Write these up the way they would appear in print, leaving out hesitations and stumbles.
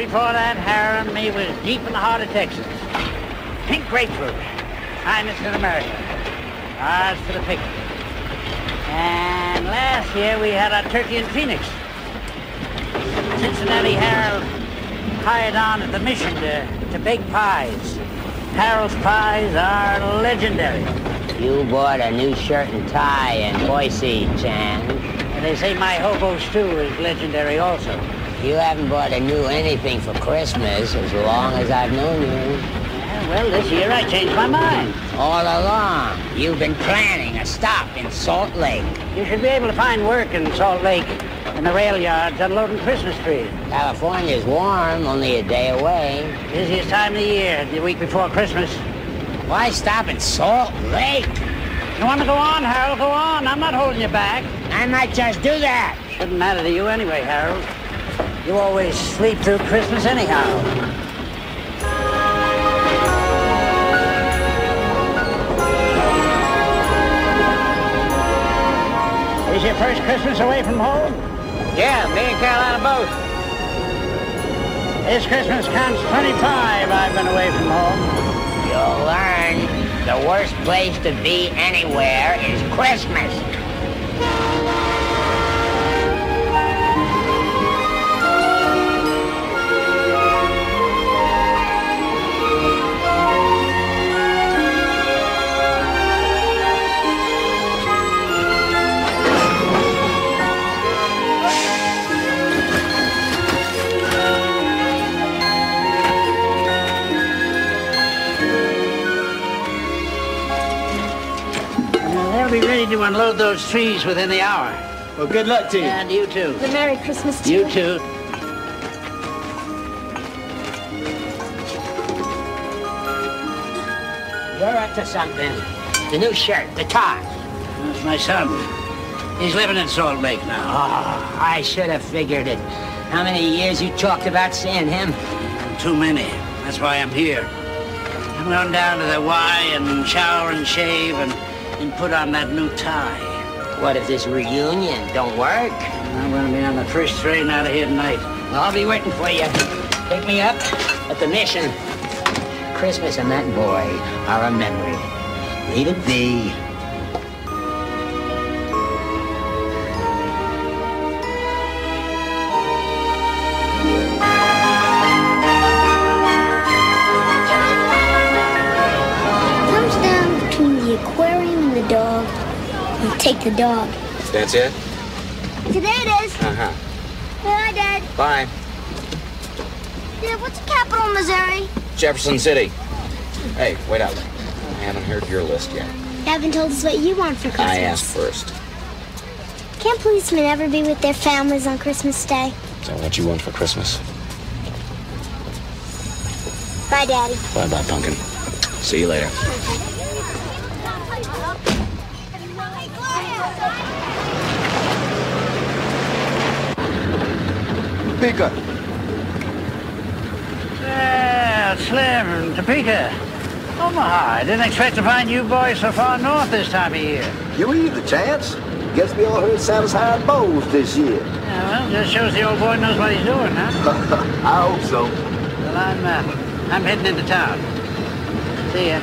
before that, Harold and me was deep in the heart of Texas. Pink grapefruit, finest in America. Ours for the picking. And last year we had our turkey in Phoenix. Cincinnati Harold hired on at the mission to bake pies. Harold's pies are legendary. You bought a new shirt and tie in Boise, Chan. And they say my hobo stew is legendary also. You haven't bought a new anything for Christmas as long as I've known you. Yeah, well, this year I changed my mind. All along, you've been planning a stop in Salt Lake. You should be able to find work in Salt Lake in the rail yards unloading Christmas trees. California's warm, only a day away. Busiest time of the year, the week before Christmas. Why stop in Salt Lake? You want to go on, Harold? Go on. I'm not holding you back. I might just do that. Shouldn't matter to you anyway, Harold. You always sleep through Christmas anyhow. Is your first Christmas away from home? Yeah, me and Carolina both. This Christmas counts 25 I've been away from home. You'll learn the worst place to be anywhere is Christmas. They'll be ready to unload those trees within the hour. Well, good luck to you. And you too. The Merry Christmas to you. You too. You're up to something. The new shirt, the tie. That's my son. He's living in Salt Lake now. Oh, I should have figured it. How many years you talked about seeing him? Too many. That's why I'm here. I'm going down to the Y and shower and shave and put on that new tie. What if this reunion don't work? I'm going to be on the first train out of here tonight. I'll be waiting for you. Pick me up at the mission. Christmas and that boy are a memory. Leave it be. Comes down between the aquarium and the dog. And take the dog. That's it? Today it is. Uh-huh. Bye, Dad. Bye. Dad, what's the capital of Missouri? Jefferson City. Hey, wait out. I haven't heard your list yet. You haven't told us what you want for Christmas. I asked first. Can't policemen ever be with their families on Christmas Day? Is that what you want for Christmas? Bye, Daddy. Bye-bye, pumpkin. See you later. Topeka. Well, Slim, Topeka. Omaha. I didn't expect to find you boys so far north this time of year. You either, Chance. Guess we all heard Santa's high bows this year. Yeah, well, just shows the old boy knows what he's doing, huh? I hope so. Well, I'm heading into town. See ya.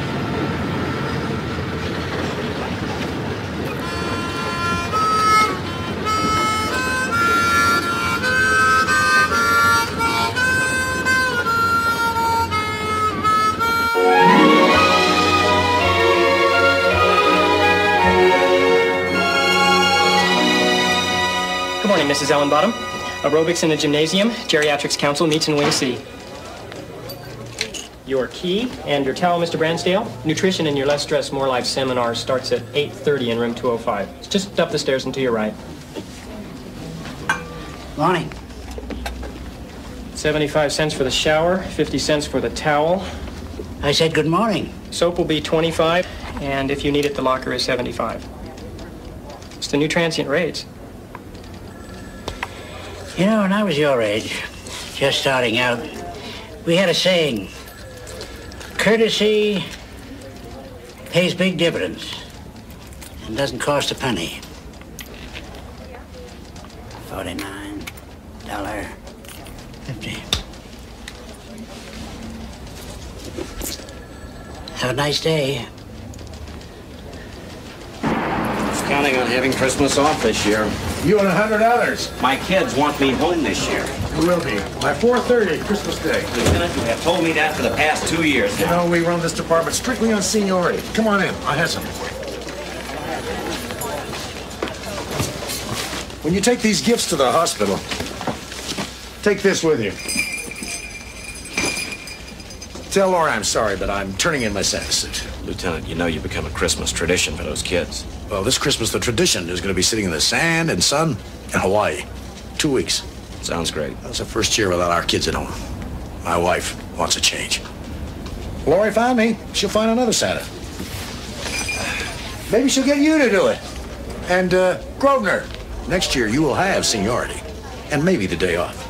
Good morning, Mrs. Ellenbottom. Aerobics in the gymnasium. Geriatrics Council meets in Wing C. Your key and your towel, Mr. Bransdale. Nutrition in your Less Stress, More Life seminar starts at 8:30 in room 205. It's just up the stairs and to your right. Morning. 75 cents for the shower, 50 cents for the towel. I said good morning. Soap will be 25, and if you need it, the locker is 75. It's the new transient rates. You know, when I was your age, just starting out, we had a saying, courtesy pays big dividends and doesn't cost a penny. $49.50. Have a nice day. Counting on having Christmas off this year. You and 100 others. My kids want me home this year. You will be. By 4:30, Christmas Day. Lieutenant, you have told me that for the past 2 years You now. know, we run this department strictly on seniority. Come on in. I have something for you. When you take these gifts to the hospital, take this with you. Tell Laura I'm sorry, but I'm turning in my Santa suit. Lieutenant, you know you've become a Christmas tradition for those kids. Well, this Christmas, the tradition is going to be sitting in the sand and sun in Hawaii. 2 weeks. Sounds great. That's the first year without our kids at home. My wife wants a change. Lori found me. She'll find another Santa. Maybe she'll get you to do it. And, Grosvenor, next year you will have seniority. And maybe the day off.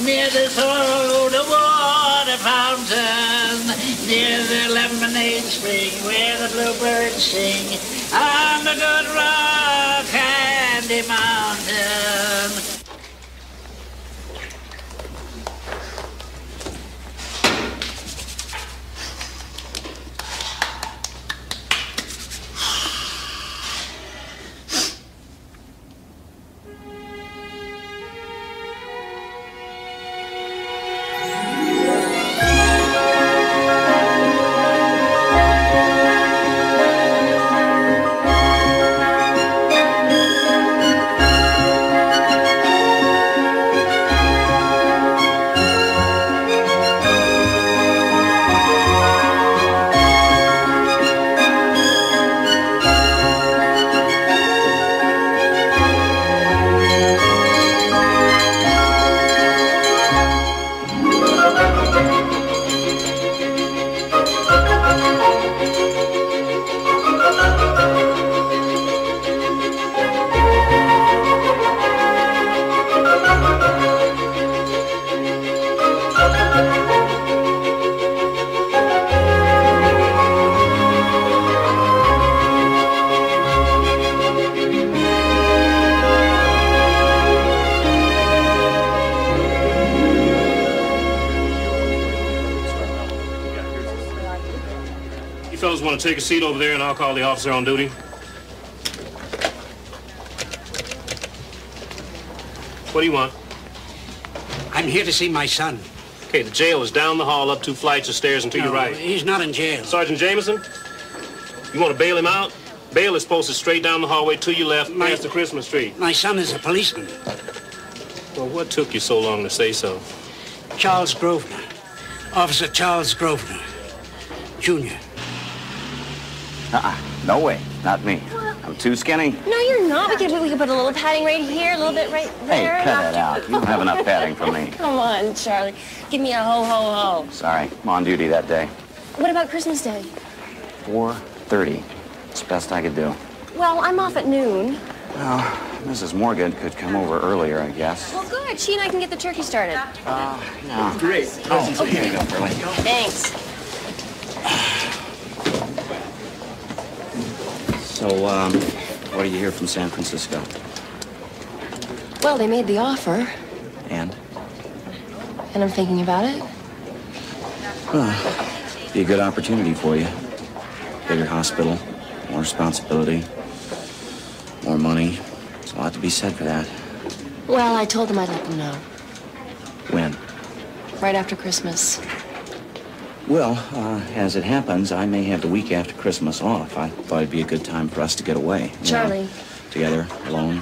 Near the soda water fountain, near the lemonade spring where the bluebirds sing, on the good rock candy mountain. Want to take a seat over there and I'll call the officer on duty? What do you want? I'm here to see my son. Okay, the jail is down the hall, up 2 flights of stairs and to your right. He's not in jail. Sergeant Jameson, you want to bail him out? Bail is posted straight down the hallway to your left, past the Christmas tree. My son is a policeman. Well, what took you so long to say so? Charles Grosvenor. Officer Charles Grosvenor, Jr. No way. Not me. I'm too skinny. No, you're not. We could put a little padding right here, a little bit right there. Hey, cut that out. You don't have enough padding for me. Come on, Charlie. Give me a ho, ho, ho. Sorry. I'm on duty that day. What about Christmas Day? 4:30. It's the best I could do. Well, I'm off at noon. Well, Mrs. Morgan could come over earlier, I guess. Well, good. She and I can get the turkey started. No. Great. Oh, here you go, Pearlie. Thanks. So, what do you hear from San Francisco? Well, they made the offer. And? And I'm thinking about it. Well, be a good opportunity for you. Bigger hospital, more responsibility, more money. There's a lot to be said for that. Well, I told them I'd let them know. When? Right after Christmas. Well, as it happens, I may have the week after Christmas off. I thought it'd be a good time for us to get away. Charlie. Together, alone.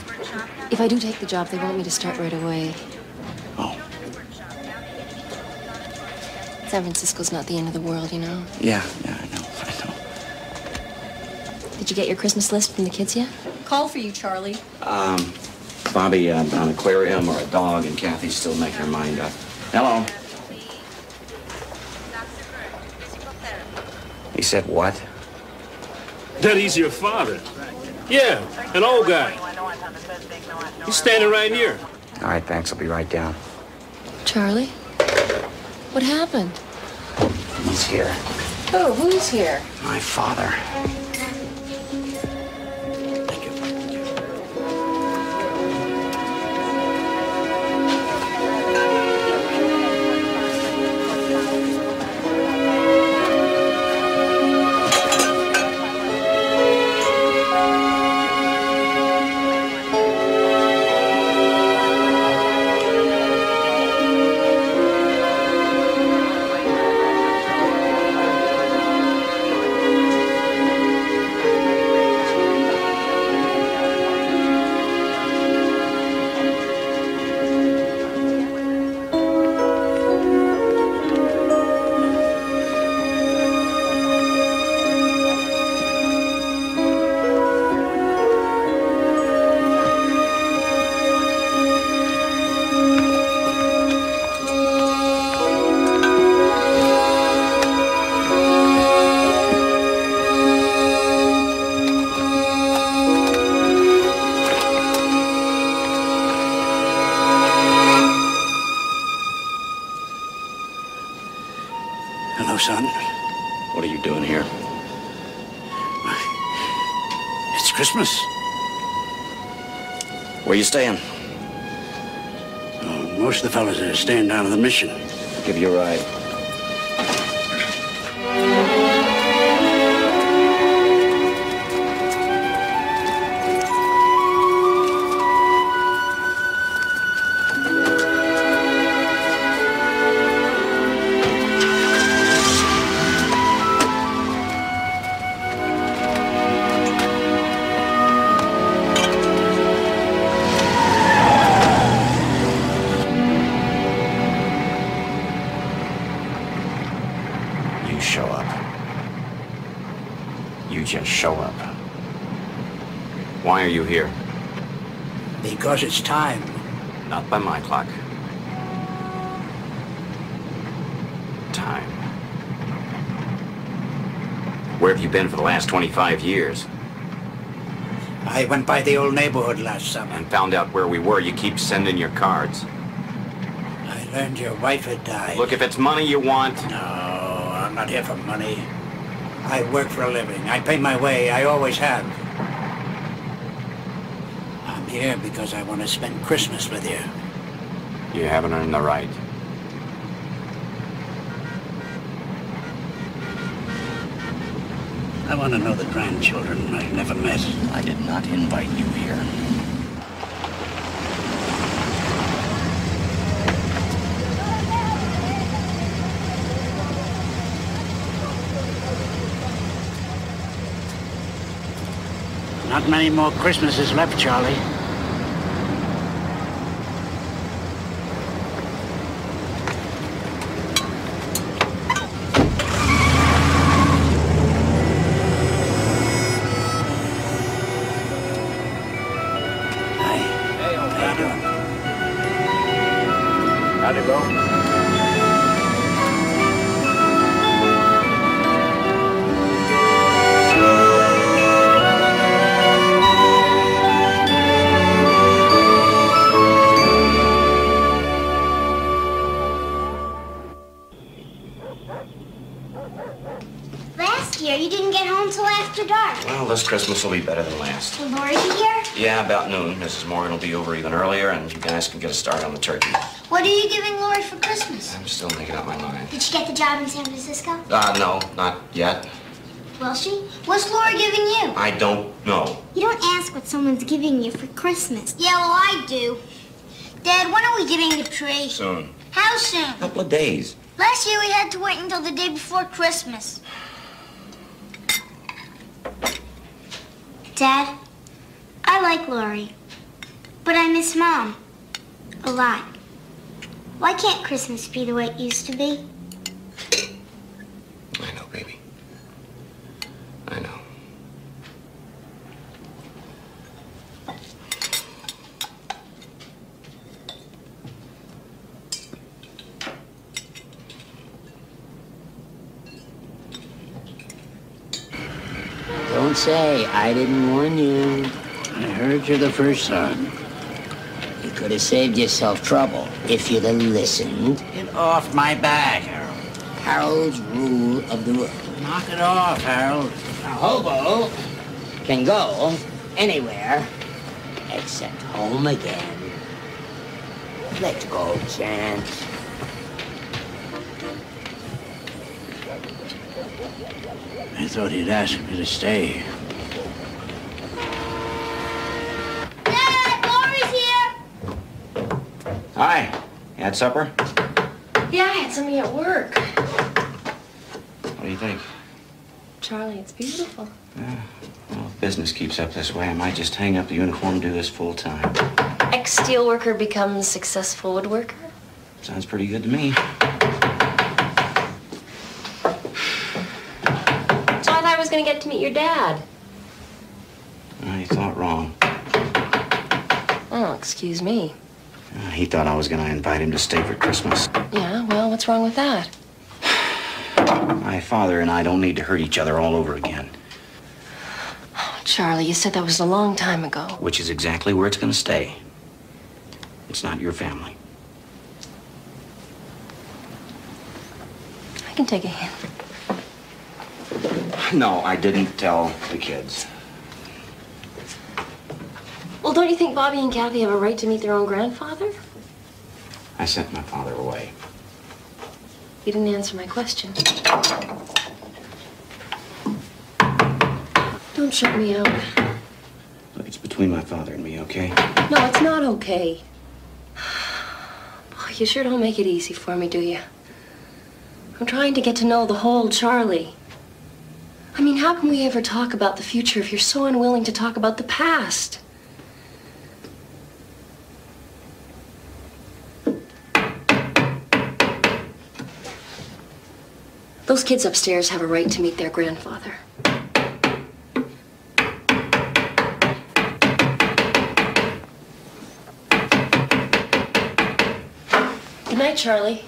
If I do take the job, they want me to start right away. Oh. San Francisco's not the end of the world, you know? Yeah, I know. Did you get your Christmas list from the kids yet? Call for you, Charlie. Bobby, an aquarium or a dog, and Kathy's still making her mind up. Hello. He said what? That he's your father. Yeah, an old guy. He's standing right here. All right, thanks. I'll be right down. Charlie? What happened? He's here. Oh, who's here? My father. here? It's Christmas. Where you staying? Oh, most of the fellas are staying down at the mission. I'll give you a ride. Show up. You just show up. Why are you here? Because it's time. Not by my clock. Time. Where have you been for the last 25 years? I went by the old neighborhood last summer. And found out where we were. You keep sending your cards. I learned your wife had died. Look, if it's money you want... No. I'm not here for money. I work for a living. I pay my way. I always have. I'm here because I want to spend Christmas with you. You haven't earned the right. I want to know the grandchildren I've never met. I did not invite you here. Not many more Christmases left, Charlie. Hi. Hey, how you doing? How'd it go? You didn't get home till after dark. Well, this Christmas will be better than last. Will Lori be here? Yeah, about noon. Mrs. Morgan will be over even earlier, and you guys can get a start on the turkey. What are you giving Lori for Christmas? I'm still making up my mind. Did she get the job in San Francisco? No, not yet. Will she? What's Lori giving you? I don't know. You don't ask what someone's giving you for Christmas. Yeah, well, I do. Dad, when are we getting the tree? Soon. How soon? A couple of days. Last year we had to wait until the day before Christmas. Dad, I like Lori, but I miss Mom a lot. Why can't Christmas be the way it used to be? I know, baby. I know. Don't say I didn't warn you. I heard you the first time. You could have saved yourself trouble if you'd have listened. Get off my back, Harold. Harold's rule of the road. Knock it off, Harold. A hobo can go anywhere except home again. Let's go, Chance. I thought he'd ask me to stay. Dad, Lori's here! Hi. You had supper? Yeah, I had somebody at work. What do you think? Charlie, it's beautiful. Yeah. Well, if business keeps up this way, I might just hang up the uniform and do this full time. Ex-steelworker becomes successful woodworker? Sounds pretty good to me. So I thought I was going to get to meet your dad. You thought wrong. Oh, excuse me. He thought I was going to invite him to stay for Christmas. Yeah, well, what's wrong with that? My father and I don't need to hurt each other all over again. Oh, Charlie, you said that was a long time ago. Which is exactly where it's going to stay. It's not your family. I can take a hint. No, I didn't tell the kids. Well, don't you think Bobby and Kathy have a right to meet their own grandfather? I sent my father away. You didn't answer my question. Don't shut me out. Look, it's between my father and me, okay? No, it's not okay. Boy, you sure don't make it easy for me, do you? I'm trying to get to know the whole Charlie. I mean, how can we ever talk about the future if you're so unwilling to talk about the past? Those kids upstairs have a right to meet their grandfather. Good night, Charlie.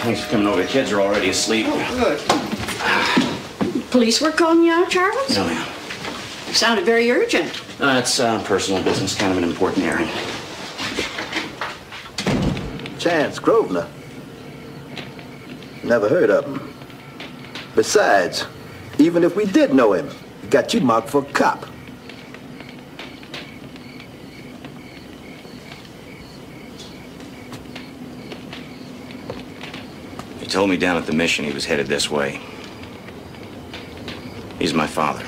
Thanks for coming over. The kids are already asleep. Oh, good. Police were calling you out, Charles? No, ma'am. It sounded very urgent. It's personal business, kind of an important errand. Chance Grosvenor. Never heard of him. Besides, even if we did know him, he got you marked for a cop. He told me down at the mission he was headed this way. He's my father.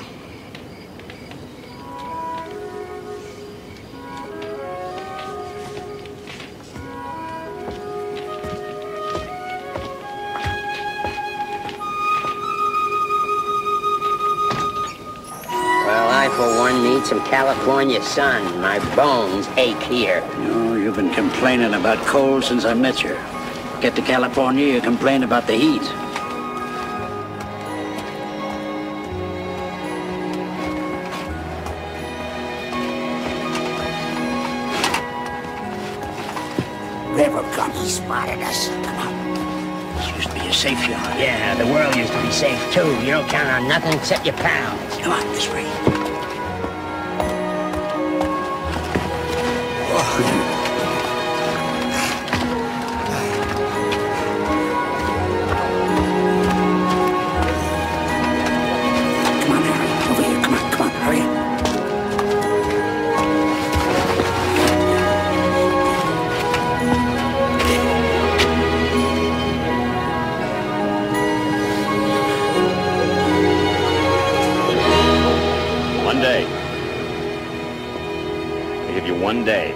Well, I, for one, need some California sun. My bones ache here. Oh, you've been complaining about cold since I met you. Get to California, you complain about the heat. River Cup, he spotted us. Come on. This used to be a safe yard. Yeah, the world used to be safe, too. You don't count on nothing except your pals. Come on, this way. One day.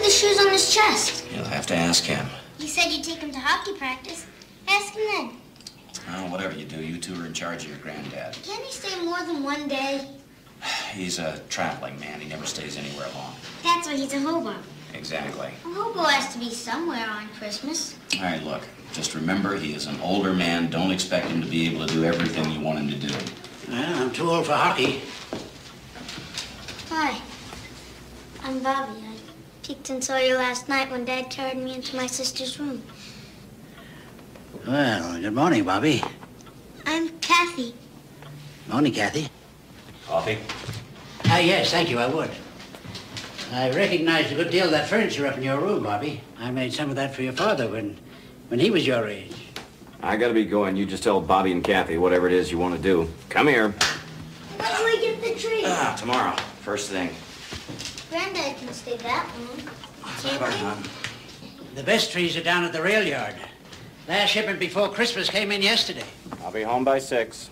Shoes on his chest. You'll have to ask him. You said you'd take him to hockey practice. Ask him then. Oh, whatever you do, you two are in charge of your granddad. Can he stay more than one day? He's a traveling man. He never stays anywhere long. That's why he's a hobo. Exactly. A hobo has to be somewhere on Christmas. All right, look. Just remember, he is an older man. Don't expect him to be able to do everything you want him to do. Well, I'm too old for hockey. Hi. I'm Bobby. I peeked and saw you last night when Dad carried me into my sister's room. Well, good morning, Bobby. I'm Kathy. Morning, Kathy. Coffee? Yes, thank you, I would. I recognized a good deal of that furniture up in your room, Bobby. I made some of that for your father when he was your age. I gotta be going. You just tell Bobby and Kathy whatever it is you want to do. Come here. When do we get the tree? Tomorrow. First thing. Granddad can stay that long. The best trees are down at the rail yard. Last shipment before Christmas came in yesterday. I'll be home by 6.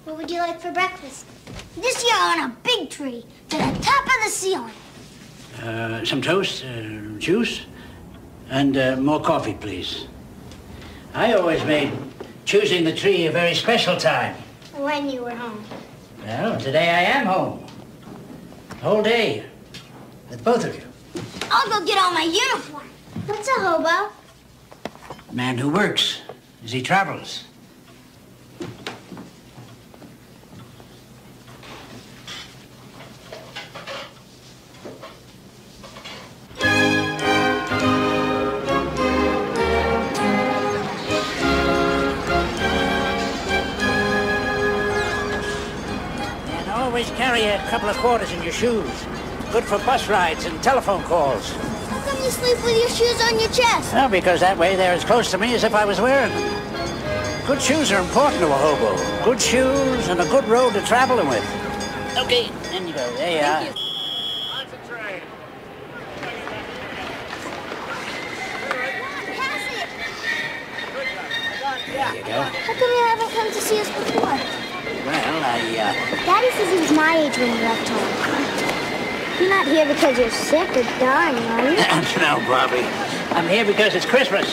What would you like for breakfast? This year on a big tree to the top of the ceiling. Some toast, juice, and more coffee, please. I always made choosing the tree a very special time. When you were home. Well, today I am home. The whole day. With both of you. I'll go get on my uniform. What's a hobo? Man who works as he travels. Always carry a couple of quarters in your shoes. Good for bus rides and telephone calls. How come you sleep with your shoes on your chest? Well, because that way they're as close to me as if I was wearing them. Good shoes are important to a hobo. Good shoes and a good road to travel them with. Okay, in you go. There you are. Concentrate. Pass it. There you go. How come you haven't come to see us before? Well, Daddy says he was my age when you left home. You're not here because you're sick or dying, are you? No, Bobby. I'm here because it's Christmas.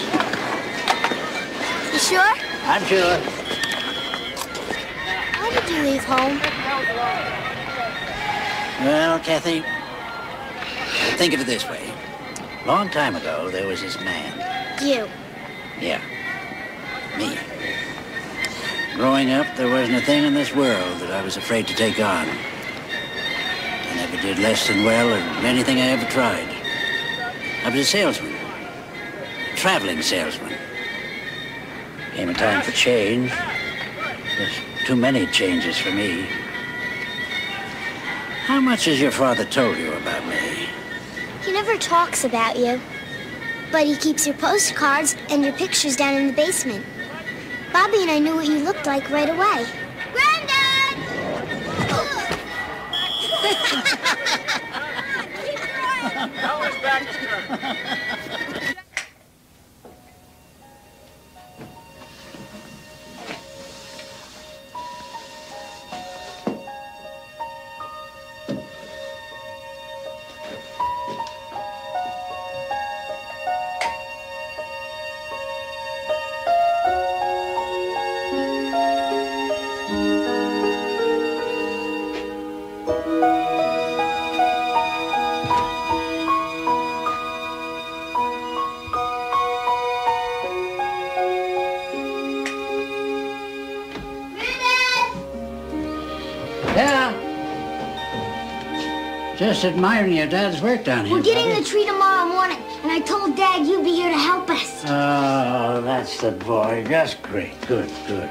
You sure? I'm sure. Why did you leave home? Well, Kathy, think of it this way. Long time ago, there was this man. You. Yeah. Me. Growing up, there wasn't a thing in this world that I was afraid to take on. I never did less than well in anything I ever tried. I was a salesman. A traveling salesman. Came a time for change. There's too many changes for me. How much has your father told you about me? He never talks about you. But he keeps your postcards and your pictures down in the basement. Bobby and I knew what you looked like right away. Granddad! Now it's Baxter. Just admiring your dad's work down here. We're getting Bobby. the tree tomorrow morning, and I told Dad you'd be here to help us. Oh, that's the boy. Just great. Good, good.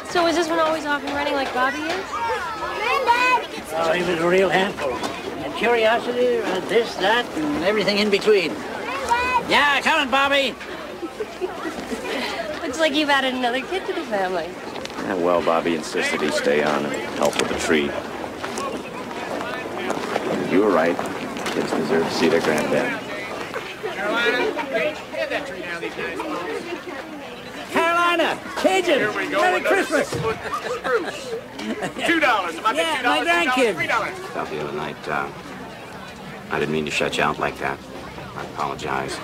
So is this one always off and running like Bobby is? Granddad! Oh, he was a real handful. And curiosity, this, that, and everything in between. Granddad! Yeah, coming, Bobby. Looks like you've added another kid to the family. Yeah, well, Bobby insisted he stay on and help with the tree. You were right. Kids deserve to see their granddad. Carolina, hand that tree down these guys. Carolina, Cajun, Here we go. Merry Another Christmas. 6-foot spruce. $2. Am I Yeah, $2? my grandkid. $3. Out the other night, I didn't mean to shut you out like that. I apologize.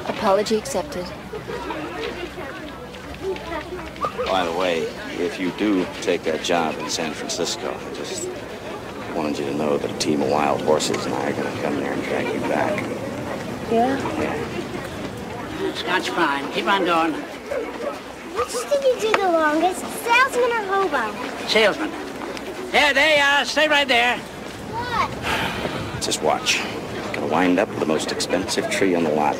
Apology accepted. By the way, if you do take that job in San Francisco, I just wanted you to know that a team of wild horses and I are going to come there and drag you back. Yeah? Yeah. Scotch fine. Keep on going. Which did you do the longest, salesman or hobo? Salesman. There, stay right there. What? Just watch. Gonna wind up with the most expensive tree on the lot.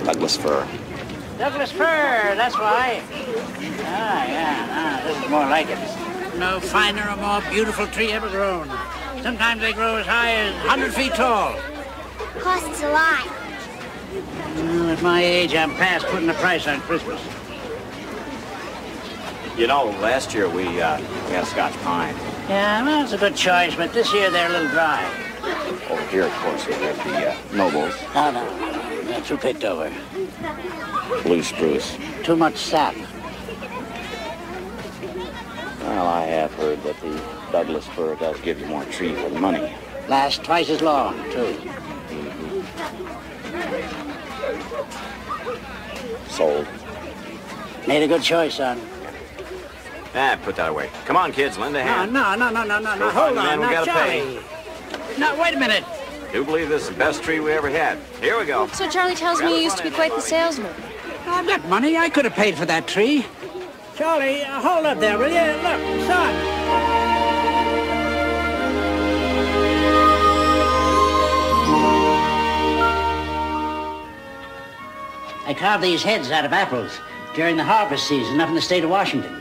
Douglas fir. Douglas fir, that's why. This is more like it. No finer or more beautiful tree ever grown. Sometimes they grow as high as 100 feet tall. Costs a lot. Well, at my age, I'm past putting a price on Christmas. You know, last year we had a Scotch pine. Yeah, well, it's a good choice, but this year they're a little dry. Over here, of course, we have the nobles. No. They're too picked over. Blue spruce. Too much sap. Well, I have heard that the Douglas fir does give you more tree for the money. Lasts twice as long, too. Sold. Made a good choice, son. Put that away. Come on, kids, lend a hand. No. Hold on, now, Charlie. No, wait a minute. I do believe this is the best tree we ever had. Here we go. So Charlie tells me you used to be quite the salesman. I've got money. I could have paid for that tree. Charlie, hold up there, will you? Look, son. I carved these heads out of apples during the harvest season up in the state of Washington.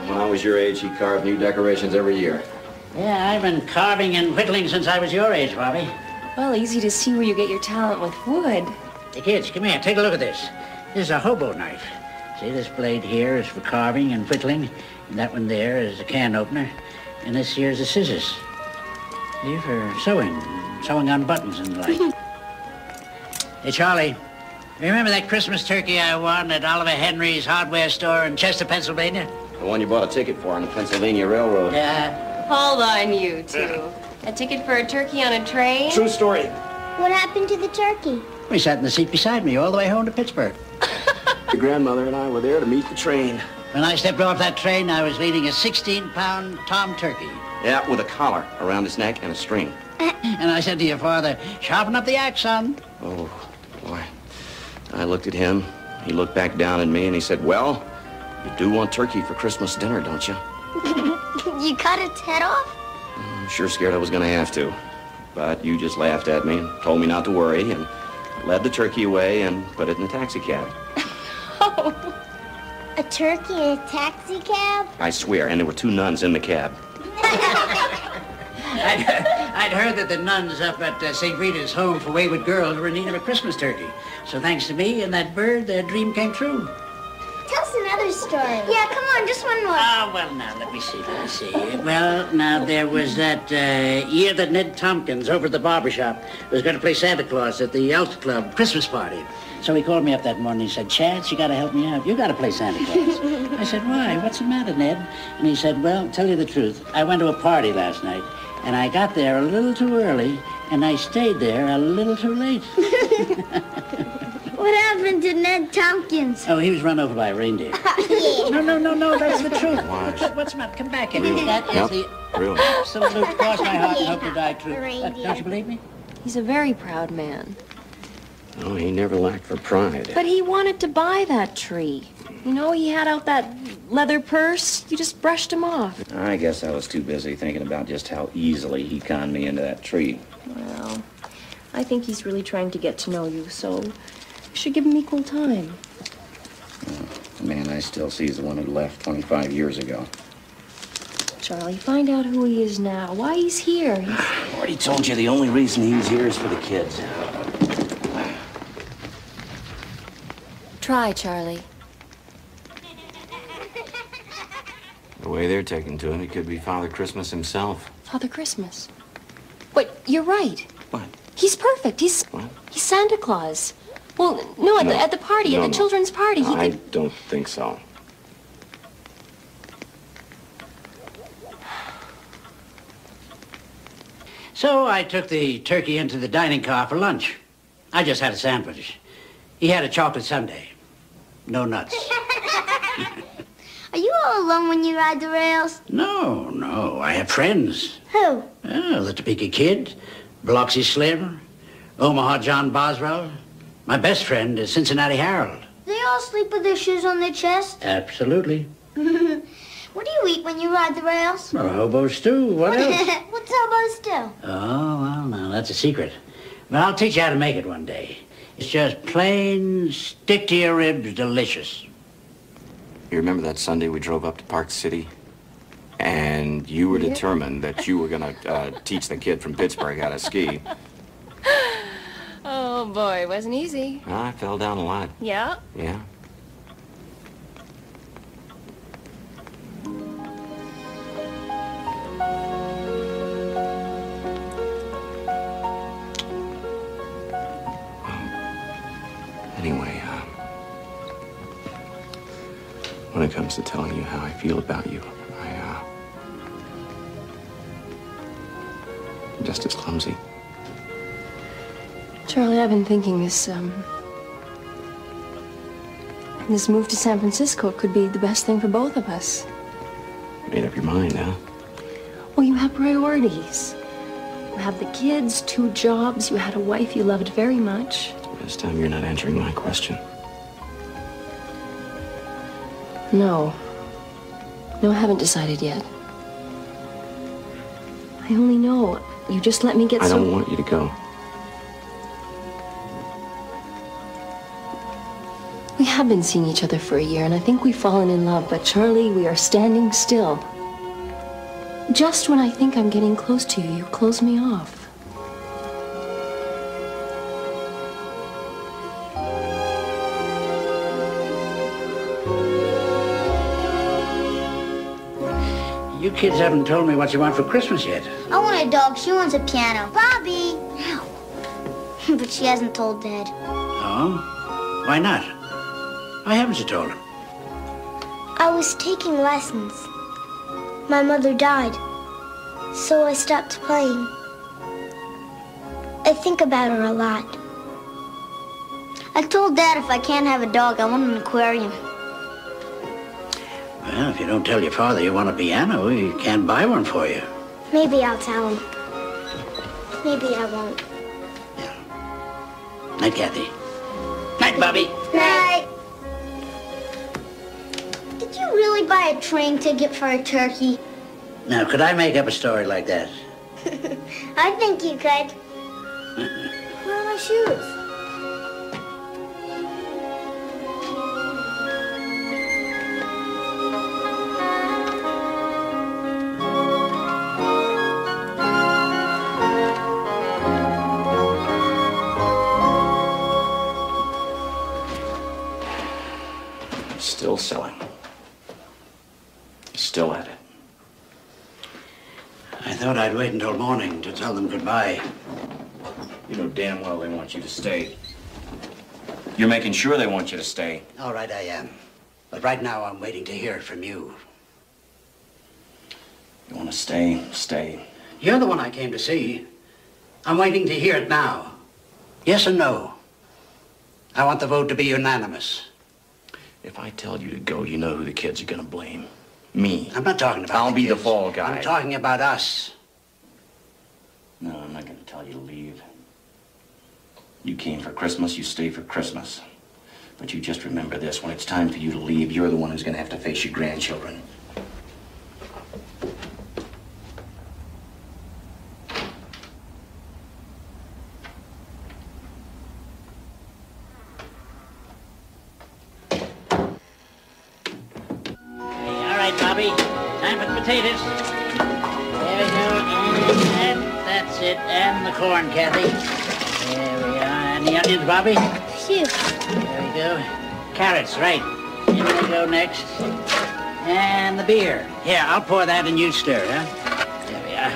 When I was your age, he carved new decorations every year. Yeah, I've been carving and whittling since I was your age, Bobby. Well, easy to see where you get your talent with wood. Hey, kids, come here. Take a look at this. This is a hobo knife. See, this blade here is for carving and whittling, and that one there is a can opener, and this here is the scissors. See, for sewing on buttons and the like. Hey, Charlie, remember that Christmas turkey I won at Oliver Henry's hardware store in Chester, Pennsylvania? The one you bought a ticket for on the Pennsylvania Railroad. Yeah. Hold on, you two. A ticket for a turkey on a train? True story. What happened to the turkey? He sat in the seat beside me all the way home to Pittsburgh. Your grandmother and I were there to meet the train. When I stepped off that train, I was leading a 16-pound tom turkey. Yeah, with a collar around his neck and a string. And I said to your father, sharpen up the axe, son. Oh, boy. I looked at him. He looked back down at me and he said, well, you do want turkey for Christmas dinner, don't you? You cut its head off? I'm sure scared I was going to have to. But you just laughed at me and told me not to worry and led the turkey away and put it in a taxi cab. Oh. A turkey in a taxi cab? I swear, and there were 2 nuns in the cab. I'd heard that the nuns up at St. Rita's Home for Wayward Girls were in need of a Christmas turkey. So thanks to me and that bird, their dream came true. Tell us another story. Yeah, come on, just one more. Well, now, let me see. Well, now, there was that year that Ned Tompkins over at the barber shop was going to play Santa Claus at the Elks Club Christmas party. So he called me up that morning and he said, Chance, you got to help me out. You got to play Santa Claus. I said, why? What's the matter, Ned? And he said, well, tell you the truth, I went to a party last night, and I got there a little too early, and I stayed there a little too late. What happened to Ned Tompkins? Oh, he was run over by a reindeer. No, that's the truth. What's the matter? Come back here. Really? That is the Really? absolute cross my heart and hope to die true. Don't you believe me? He's a very proud man. Oh, he never lacked for pride. But he wanted to buy that tree. You know, he had out that leather purse. You just brushed him off. I guess I was too busy thinking about just how easily he conned me into that tree. Well, I think he's really trying to get to know you, so you should give him equal time. The man I still see is the one who left 25 years ago. Charlie, find out who he is now, why he's here. I already told you the only reason he's here is for the kids. Try, Charlie. The way they're taking to him, he could be Father Christmas himself. Father Christmas. Wait, you're right. What? He's perfect. He's Santa Claus. Well, no, at the party, at the children's party, he I could... don't think so. So I took the turkey into the dining car for lunch. I just had a sandwich. He had a chocolate sundae. No nuts. Are you all alone when you ride the rails? No. I have friends. Who? Oh, the Topeka Kid, Biloxi Slim, Omaha John Boswell. My best friend is Cincinnati Harold. They all sleep with their shoes on their chest? Absolutely. What do you eat when you ride the rails? Well, hobo stew. What else? What's Hobos do? Oh, well, now, that's a secret. But I'll teach you how to make it one day. It's just plain, stick-to-your-ribs delicious. You remember that Sunday we drove up to Park City? And you were determined that you were going to teach the kid from Pittsburgh how to ski. Oh, boy, it wasn't easy. I fell down a lot. Yeah? Yeah. Anyway, when it comes to telling you how I feel about you, I'm just as clumsy. Charlie, I've been thinking this move to San Francisco could be the best thing for both of us. Made up your mind, huh? Well, you have priorities. You have the kids, 2 jobs, you had a wife you loved very much. This time you're not answering my question. No, I haven't decided yet. I only know you just let me get I don't want you to go. We have been seeing each other for a year, and I think we've fallen in love, but Charlie, we are standing still. Just when I think I'm getting close to you, you close me off. You kids haven't told me what you want for Christmas yet. I want a dog. She wants a piano. Bobby! But she hasn't told Dad. Oh? Why not? Why haven't you told him? I was taking lessons. My mother died, so I stopped playing. I think about her a lot. I told Dad if I can't have a dog, I want an aquarium. Well, if you don't tell your father you want a piano, he can't buy one for you. Maybe I'll tell him. Maybe I won't. Yeah. Night, Kathy. Night, Bobby. Night. Did you really buy a train ticket for a turkey? Now, could I make up a story like that? I think you could. Where are my shoes? Still selling. Still at it. I thought I'd wait until morning to tell them goodbye. You know damn well they want you to stay. You're making sure they want you to stay. All right, I am. But right now, I'm waiting to hear it from you. You want to stay? Stay. You're the one I came to see. I'm waiting to hear it now. Yes or no? I want the vote to be unanimous. If I tell you to go, you know who the kids are gonna blame. Me. I'm not talking about I'll the be the kids. fall guy. I'm talking about us. No, I'm not gonna tell you to leave. You came for Christmas, you stay for Christmas. But you just remember this, when it's time for you to leave, you're the one who's gonna have to face your grandchildren. Bobby, time for the potatoes. There we go, and that's it, and the corn, Kathy. There we are, and the onions, Bobby. Phew. There we go. Carrots, right. Here we go next. And the beer. Here, I'll pour that and you stir, huh? There we are.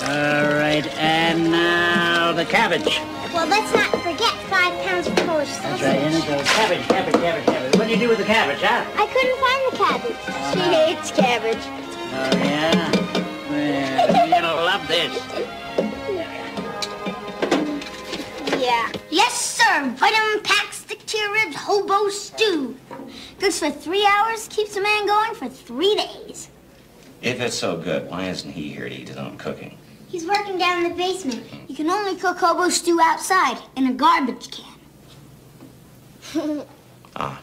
All right, and now the cabbage. Well, let's not forget 5 pounds of Polish sausage. That's right, and so cabbage. What do you do with the cabbage, huh? I couldn't find the cabbage. She hates cabbage. Oh, yeah? love this. Yeah. Yes, sir. Vitamin-packed stick-to-your-ribs hobo stew. Cooks for 3 hours, keeps a man going for 3 days. If it's so good, why isn't he here to eat his own cooking? He's working down in the basement. You can only cook hobo stew outside in a garbage can. Ah.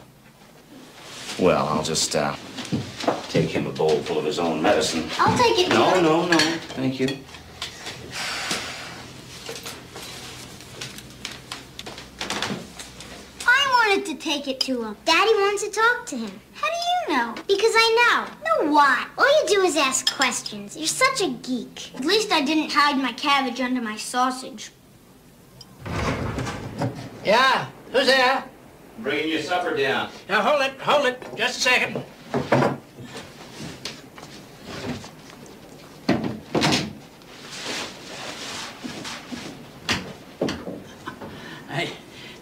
Well, I'll just, take him a bowl full of his own medicine. I'll take it. No. Thank you. I wanted to take it to him. Daddy wants to talk to him. How do you know? Because I know. Know why? All you do is ask questions. You're such a geek. At least I didn't hide my cabbage under my sausage. Yeah? Who's there? Bringing your supper down. Now, hold it. Just a second.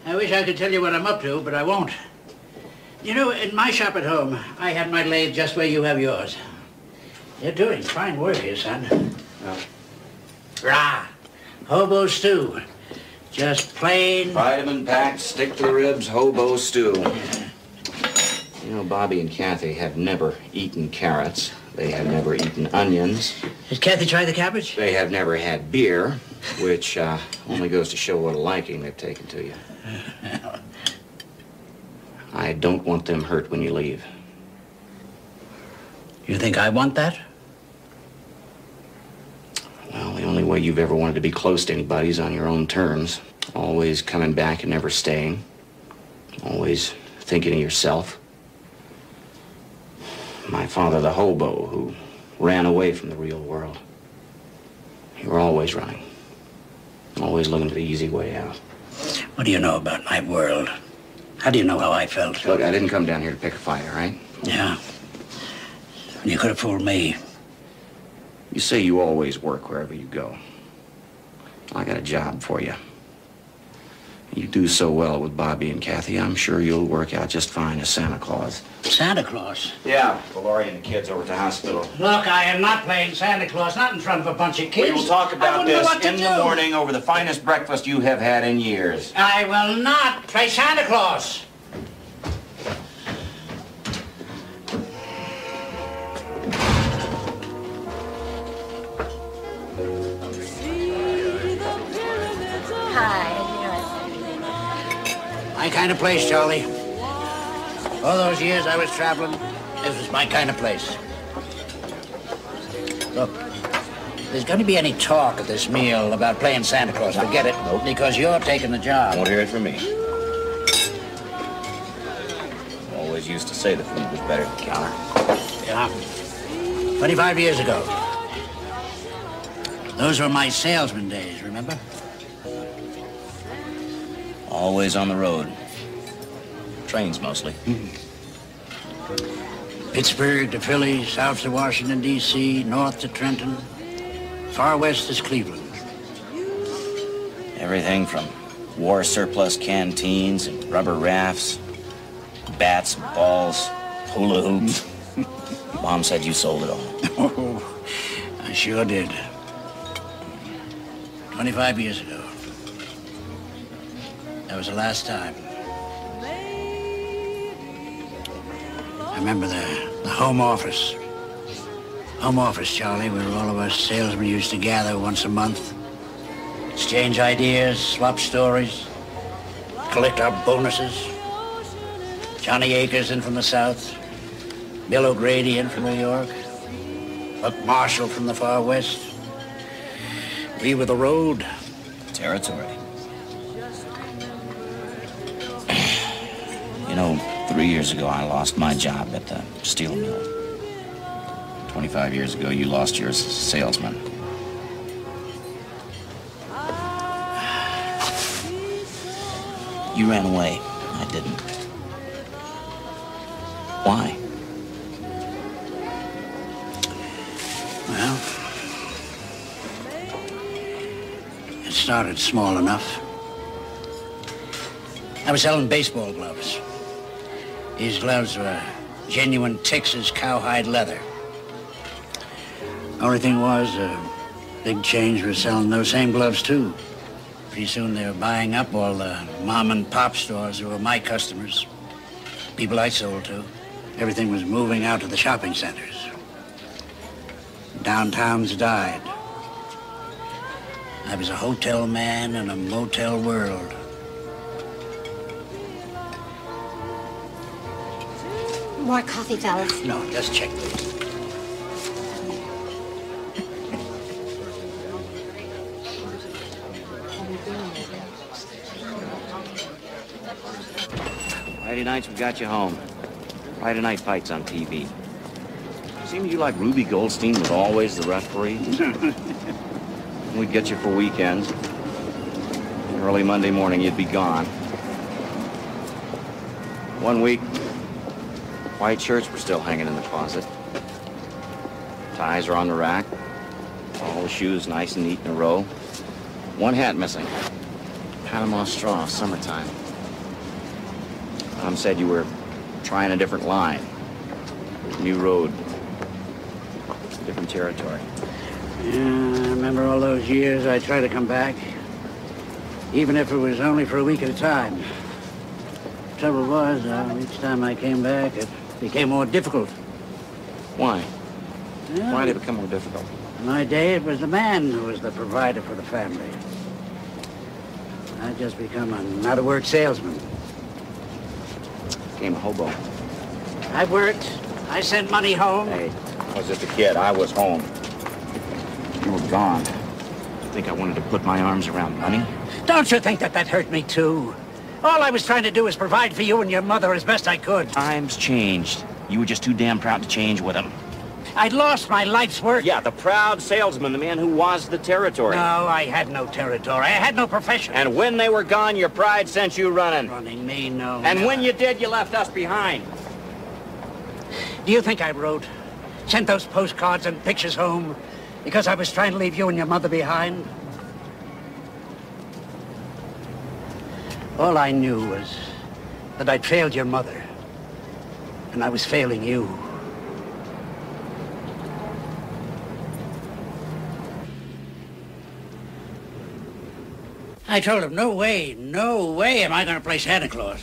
I wish I could tell you what I'm up to, but I won't. You know, in my shop at home, I have my lathe just where you have yours. You're doing fine work here, son. Oh. Rah! Hobo stew. Just plain... Vitamin-packed, stick-to-the-ribs, hobo stew. You know, Bobby and Kathy have never eaten carrots. They have never eaten onions. Has Kathy tried the cabbage? They have never had beer, which only goes to show what a liking they've taken to you. I don't want them hurt when you leave. You think I want that? Well, the only way you've ever wanted to be close to anybody is on your own terms. Always coming back and never staying. Always thinking of yourself. My father, the hobo, who ran away from the real world. You were always running. Always looking for the easy way out. What do you know about my world? How do you know how I felt? Look, I didn't come down here to pick a fight, all right? Yeah. You could have fooled me. You say you always work wherever you go. I got a job for you. You do so well with Bobby and Kathy, I'm sure you'll work out just fine as Santa Claus. Santa Claus? Yeah, for Laurie and the kids over at the hospital. Look, I am not playing Santa Claus, not in front of a bunch of kids. We will talk about this in the do. morning over the finest breakfast you have had in years. I will not play Santa Claus. My kind of place, Charlie. All those years I was traveling, this was my kind of place. Look, if there's going to be any talk at this meal about playing Santa Claus, forget it. Nope. Because you're taking the job. Won't hear it from me. Always used to say the food was better than the counter. Yeah. 25 years ago. Those were my salesman days, remember? Always on the road. Trains mostly. Pittsburgh to Philly, south to Washington, D.C., north to Trenton, far west is Cleveland. Everything from war surplus canteens and rubber rafts, bats and balls, hula hoops. Mom said you sold it all. Oh, I sure did. 25 years ago. That was the last time. I remember the home office. Home office, Charlie, where all of us salesmen used to gather once a month. Exchange ideas, swap stories, collect our bonuses. Johnny Akers in from the south. Bill O'Grady in from New York. Buck Marshall from the far west. We were the road. Territory. You know, 3 years ago, I lost my job at the steel mill. 25 years ago, you lost yours as a salesman. You ran away. I didn't. Why? Well, it started small enough. I was selling baseball gloves. These gloves were genuine Texas cowhide leather. Only thing was, Big Change was selling those same gloves, too. Pretty soon they were buying up all the mom and pop stores who were my customers. People I sold to. Everything was moving out to the shopping centers. Downtowns died. I was a hotel man in a motel world. More coffee, fellas. No, just check this. Friday nights, we got you home. Friday night fights on TV. Seemed you like Ruby Goldstein was always the referee. We'd get you for weekends. Early Monday morning, you'd be gone. One week, white shirts were still hanging in the closet. Ties are on the rack. All the shoes nice and neat in a row. One hat missing. Panama straw, summertime. Tom said you were trying a different line. New road. Different territory. Yeah, I remember all those years I tried to come back. Even if it was only for a week at a time. Trouble was, each time I came back, it became more difficult. Why? Yeah, Why did it become more difficult? In my day, it was the man who was the provider for the family. I'd just become an out-of-work salesman. Became a hobo. I worked. I sent money home. Hey, I was just a kid. I was home. You were gone. You think I wanted to put my arms around money? Don't you think that hurt me, too? All I was trying to do was provide for you and your mother as best I could. Times changed. You were just too damn proud to change with them. I'd lost my life's work. Yeah, the proud salesman, the man who was the territory. No, I had no territory. I had no profession. And when they were gone, your pride sent you running. Running me, no. And when you did, you left us behind. Do you think I wrote, sent those postcards and pictures home because I was trying to leave you and your mother behind? All I knew was that I'd failed your mother, and I was failing you. I told him, no way am I going to play Santa Claus.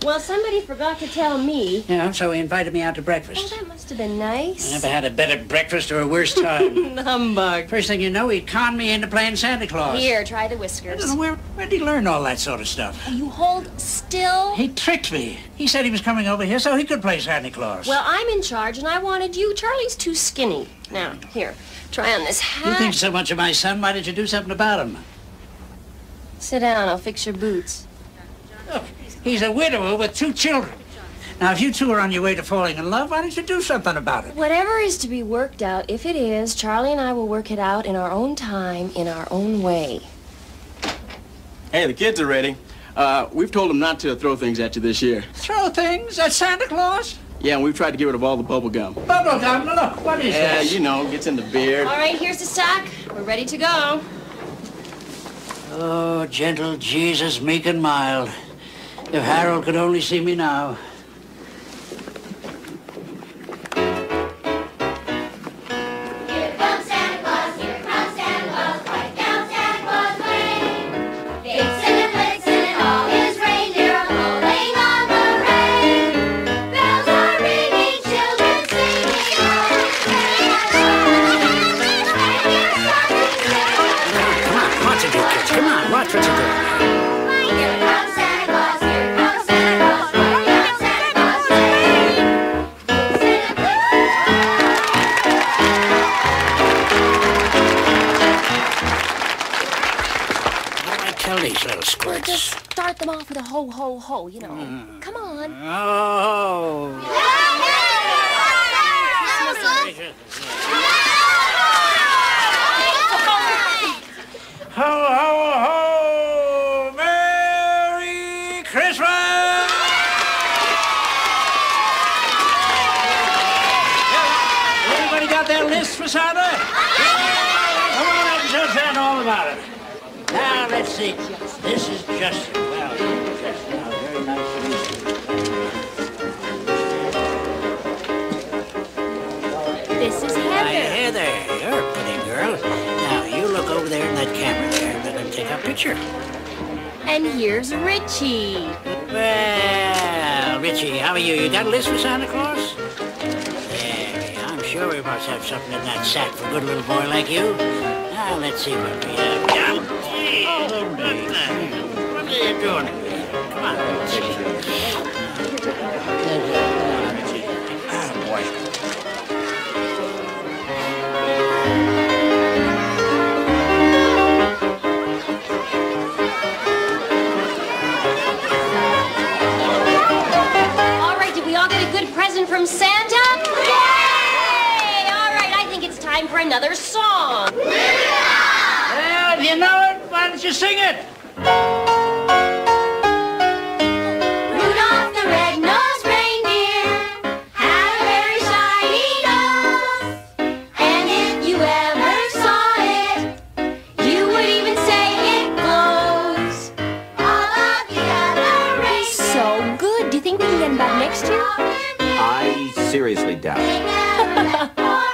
Well, somebody forgot to tell me. Yeah, so he invited me out to breakfast. Oh, that must have been nice. I never had a better breakfast or a worse time. Humbug. First thing you know, he conned me into playing Santa Claus. Here, try the whiskers. I don't know, where did he learn all that sort of stuff? Oh, you hold still? He tricked me. He said he was coming over here so he could play Santa Claus. Well, I'm in charge, and I wanted you. Charlie's too skinny. Now, here, try on this hat. You think so much of my son, why didn't you do something about him? Sit down, I'll fix your boots. Look, he's a widower with 2 children. Now, if you two are on your way to falling in love, why don't you do something about it? Whatever is to be worked out, if it is, Charlie and I will work it out in our own time, in our own way. Hey, the kids are ready. We've told them not to throw things at you this year. Throw things at Santa Claus? Yeah, and we've tried to get rid of all the bubble gum. Bubble gum? Look, what is this? Yeah, you know, gets in the beard. All right, here's the sack. We're ready to go. Oh, gentle Jesus, meek and mild. If Harold could only see me now. Here comes Santa Claus, right down Santa Claus Lane. Vixen and Blitzen and all his reindeer are pulling on the rein. Bells are ringing, children singing, oh, Come on, watch it, you kids. Come on, watch what you're doing. here comes Santa Claus, here comes Santa Claus, right down Santa Claus Lane. Vixen and What do I tell these little Well, squirts? just start them off with a ho, ho, ho, you know. Come on. Oh. Ho, ho, ho! Merry Christmas! Everybody got their list for Santa? Come on up and tell Santa all about it. Now, let's see. This is Justin. Well, Justin, how very nice to meet you. This is Heather. Heather, you're a pretty girl. Now, you that camera there. Let him take our picture. And here's Richie. Well, Richie, how are you? You got a list for Santa Claus? Yeah, I'm sure we must have something in that sack for a good little boy like you. Now, let's see what we have. What are you doing? Come on. Oh, boy. From Santa? Yay! All right, I think it's time for another song. Well, you know it. Why don't you sing it? Rudolph the red-nosed reindeer had a very shiny nose. And if you ever saw it, you would even say it glows. All of the other reindeer. So good. Do you think we can get him back next year? I seriously doubt it.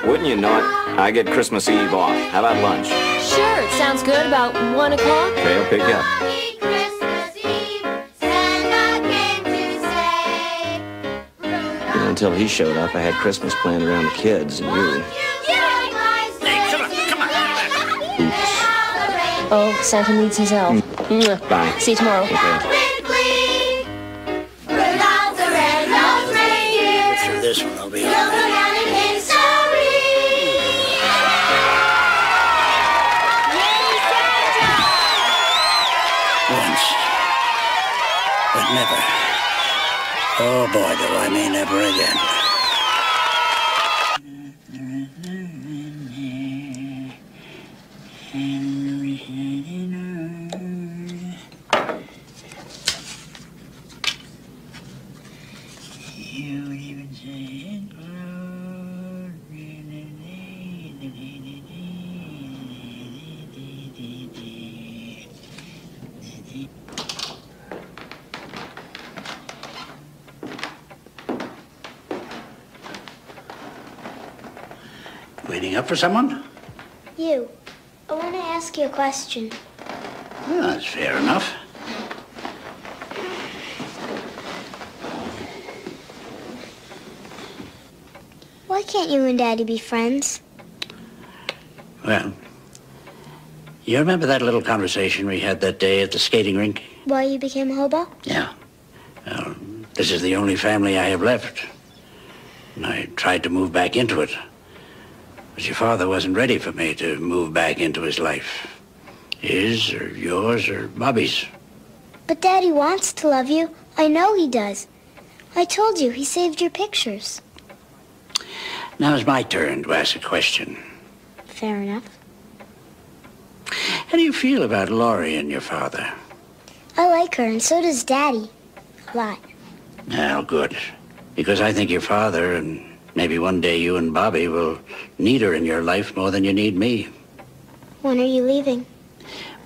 Wouldn't you know it? I get Christmas Eve off. How about lunch? Sure, it sounds good. About 1 o'clock. Okay, I'll pick you up. You know, until he showed up, I had Christmas planned around the kids and you. Hey, come on. Oops. Oh, Santa needs his help. Bye. See you tomorrow. Okay. This one will be all right. Once, but never. Oh boy, do I mean never again. Waiting up for someone? You. I want to ask you a question. Well, that's fair enough. Why can't you and Daddy be friends? Well, you remember that little conversation we had that day at the skating rink? Why you became a hobo? Yeah. Well, this is the only family I have left. And I tried to move back into it. But your father wasn't ready for me to move back into his life. His, or yours, or Bobby's. But Daddy wants to love you. I know he does. I told you he saved your pictures. Now it's my turn to ask a question. Fair enough. How do you feel about Laurie and your father? I like her, and so does Daddy. A lot. Well, good. Because I think your father, and maybe one day you and Bobby, will need her in your life more than you need me. When are you leaving?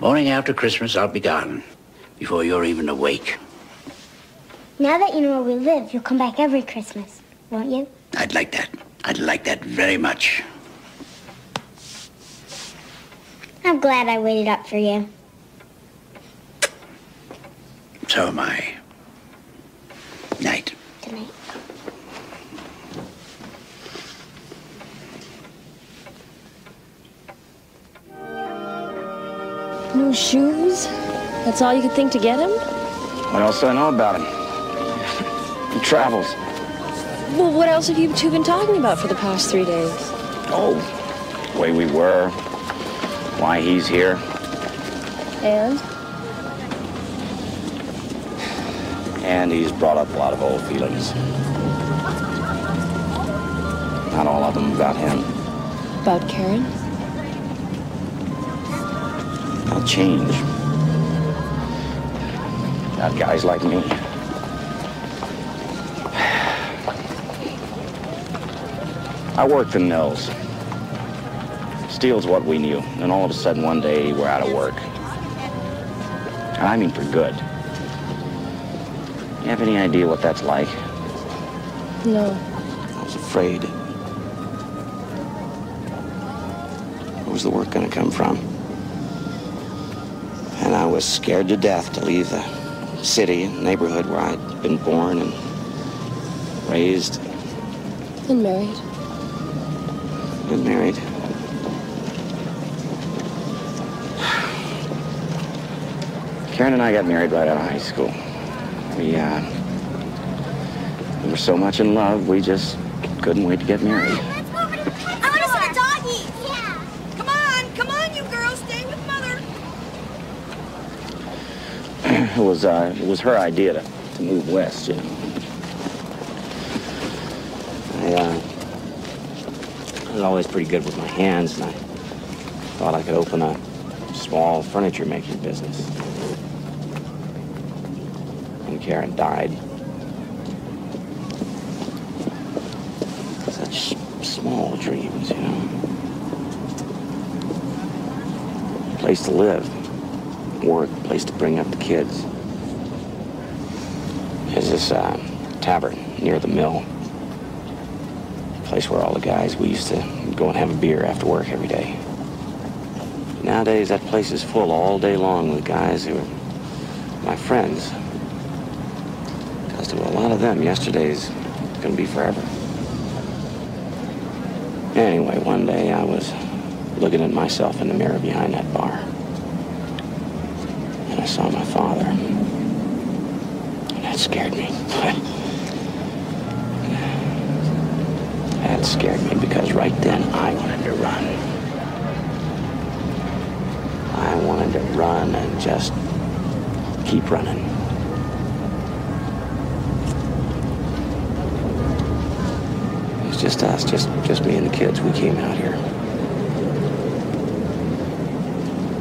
Morning after Christmas, I'll be gone. Before you're even awake. Now that you know where we live, you'll come back every Christmas, won't you? I'd like that. I'd like that very much. I'm glad I waited up for you. So am I. Night. Good night. No shoes? That's all you could think to get him? What else do I know about him? He travels. Well, what else have you two been talking about for the past 3 days? Oh, the way we were, why he's here. And? And he's brought up a lot of old feelings. Not all of them about him. About Karen? I'll change. Got guys like me. I worked the mills. Steel's what we knew. And all of a sudden, one day, we're out of work. And I mean for good. You have any idea what that's like? No. I was afraid. Where was the work gonna come from? And I was scared to death to leave the city and neighborhood where I'd been born and raised. And married. And married. Karen and I got married right out of high school. We were so much in love, we just couldn't wait to get married. I want to see the doggies. Yeah. Come on, you girls, stay with Mother. It was her idea to move west, you know. I was always pretty good with my hands, and I thought I could open a small furniture making business. When Karen died, such small dreams, you know. A place to live, work, a place to bring up the kids. There's this tavern near the mill. A place where all the guys, we used to go and have a beer after work every day. Nowadays, that place is full all day long with guys who are my friends. Because to a lot of them, yesterday's gonna be forever. Anyway, one day I was looking at myself in the mirror behind that bar. And I saw my father. And that scared me. That scared me because right then I wanted to run. I wanted to run and just keep running. It was just us, just me and the kids. We came out here.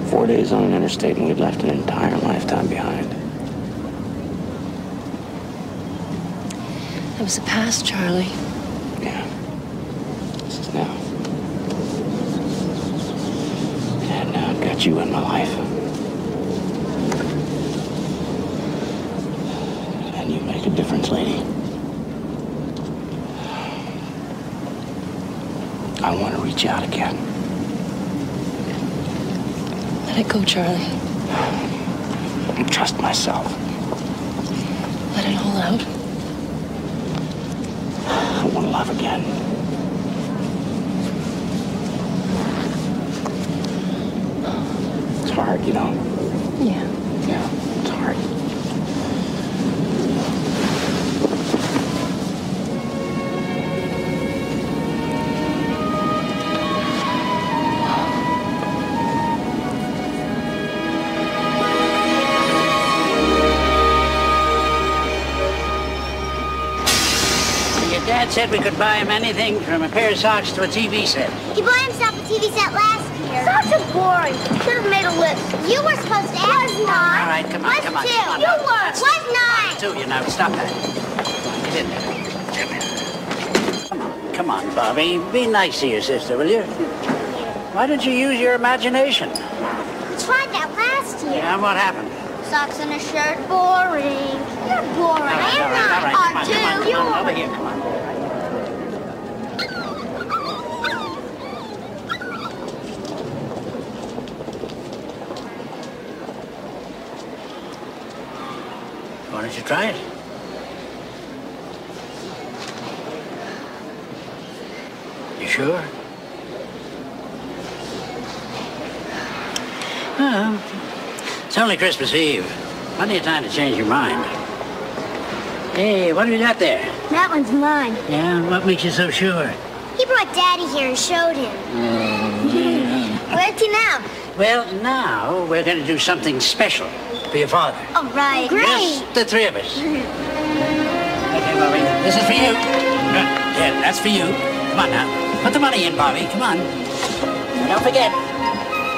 4 days on an interstate, and we'd left an entire lifetime behind. That was the past, Charlie. Yeah. This is now. And now I've got you in my life. And you make a difference, lady. I want to reach out again. Let it go, Charlie. Trust myself. Let it all out. I want to love again. It's hard, you know. Yeah. Yeah, it's hard. Dad said we could buy him anything from a pair of socks to a TV set. He bought himself a TV set last year. Socks are boring. Should have made a list. You were supposed to ask. Was not. All right, come on, come on. Was Come on, You were. Was not. Two, you know, stop that. Get in there. Come on, Bobby. Be nice to your sister, will you? Why don't you use your imagination? We tried that last year. Yeah, what happened? Socks and a shirt, boring. You're boring. All right, I'm not. come on, over here, come on. Why don't you try it? You sure? Well, it's only Christmas Eve. Plenty of time to change your mind. Hey, what have you got there? That one's mine. Yeah, what makes you so sure? He brought Daddy here and showed him. Where's he now? Well, now we're going to do something special for your father. All right. Great. Just the three of us. Okay, Bobby, this is for you. Good. Yeah, that's for you. Come on now. Put the money in, Bobby. Come on. And don't forget,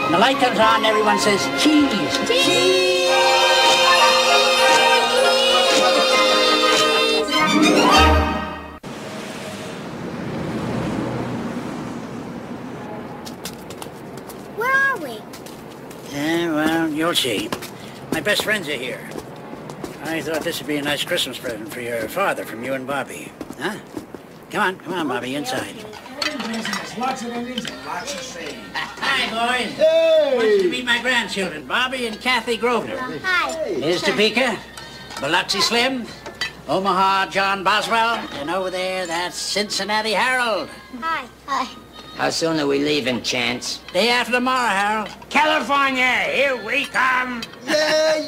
when the light comes on, everyone says cheese. Cheese! Where are we? Yeah, well, you'll see. My best friends are here. I thought this would be a nice Christmas present for your father from you and Bobby. Huh? Come on, Bobby, inside. There's lots of Indians and lots of sage. Hi, boys. Hey! Want you to meet my grandchildren, Bobby and Kathy Grosvenor. Hi. Here's Topeka, Biloxi Slim, Omaha John Boswell, and over there, that's Cincinnati Harold. Hi. Hi. How soon are we leaving, Chance? Day after tomorrow, Harold. California, here we come. Yeah.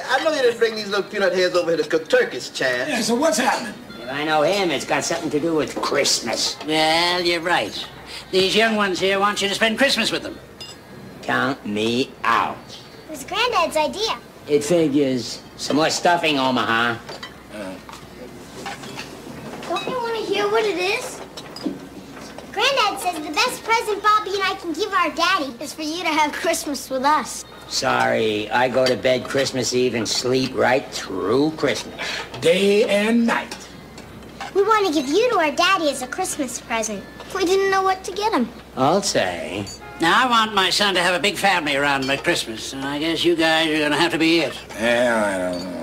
I know you didn't bring these little peanut heads over here to cook turkeys, Chance. Yeah, so what's happening? If I know him, it's got something to do with Christmas. Well, you're right. These young ones here want you to spend Christmas with them. Count me out. It was Granddad's idea. It figures. Some more stuffing, Omaha. Don't you want to hear what it is? Granddad says the best present Bobby and I can give our daddy is for you to have Christmas with us. Sorry, I go to bed Christmas Eve and sleep right through Christmas. Day and night. We want to give you to our daddy as a Christmas present. We didn't know what to get him. I'll say. Now, I want my son to have a big family around at Christmas, and I guess you guys are going to have to be it. Yeah, I don't know.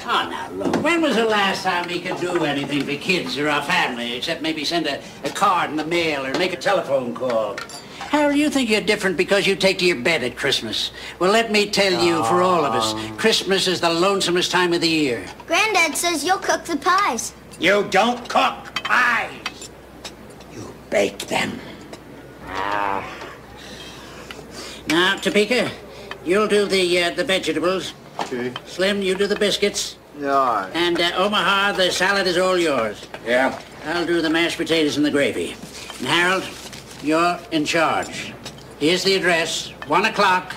Oh, now, look, when was the last time we could do anything for kids or our family, except maybe send a card in the mail or make a telephone call? Harold, you think you're different because you take to your bed at Christmas. Well, let me tell you, for all of us, Christmas is the lonesomest time of the year. Granddad says you'll cook the pies. You don't cook pies. You bake them. Now, Topeka, you'll do the vegetables. Okay. Slim, you do the biscuits. Yeah, all right. And Omaha, the salad is all yours. Yeah. I'll do the mashed potatoes and the gravy. And Harold, you're in charge. Here's the address, 1 o'clock.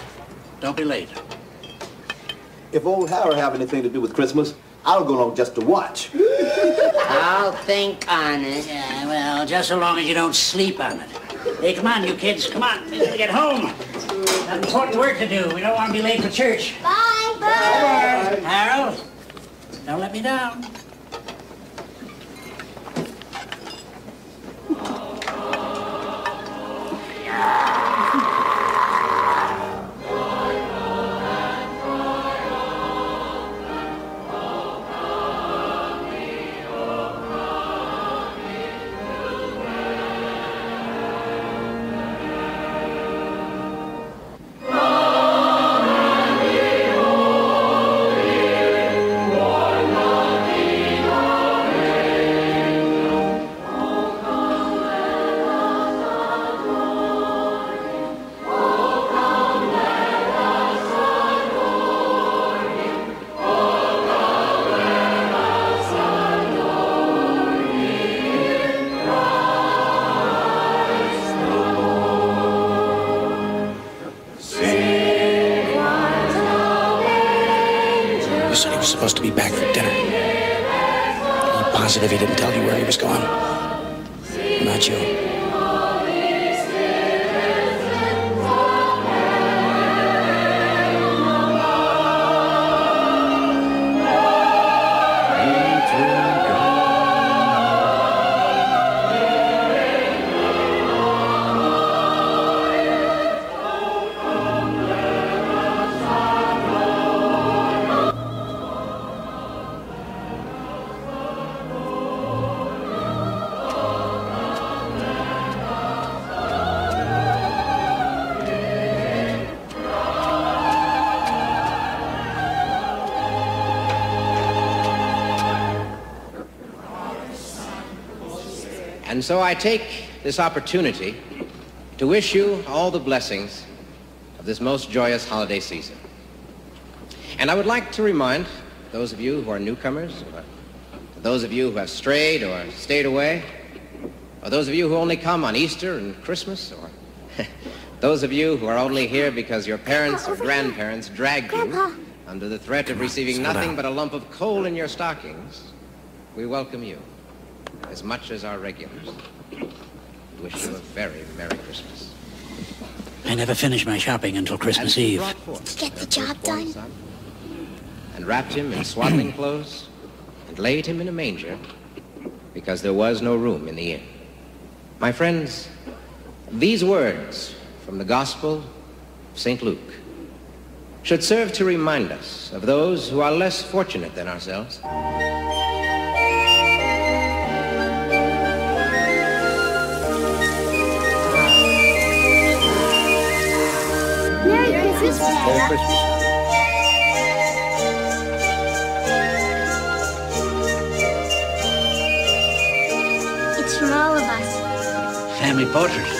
Don't be late. If old Howard have anything to do with Christmas, I'll go along just to watch. I'll think on it. Yeah, well, just so long as you don't sleep on it. Hey, come on, you kids, come on. We gotta get home. Got important work to do. We don't want to be late for church. Bye. Bye. Harold, don't let me down. Supposed to be back for dinner. Are you positive he didn't tell you where he was going? Not you. And so I take this opportunity to wish you all the blessings of this most joyous holiday season. And I would like to remind those of you who are newcomers, or those of you who have strayed or stayed away, or those of you who only come on Easter and Christmas, or those of you who are only here because your parents or grandparents dragged you under the threat of receiving nothing but a lump of coal in your stockings, we welcome you as much as our regulars. Wish you a very Merry Christmas. I never finish my shopping until Christmas Eve. Did you get the job done? And wrapped him in swaddling clothes and laid him in a manger because there was no room in the inn. My friends, these words from the Gospel of St. Luke should serve to remind us of those who are less fortunate than ourselves. Christmas. Merry Christmas. It's from all of us. Family portrait.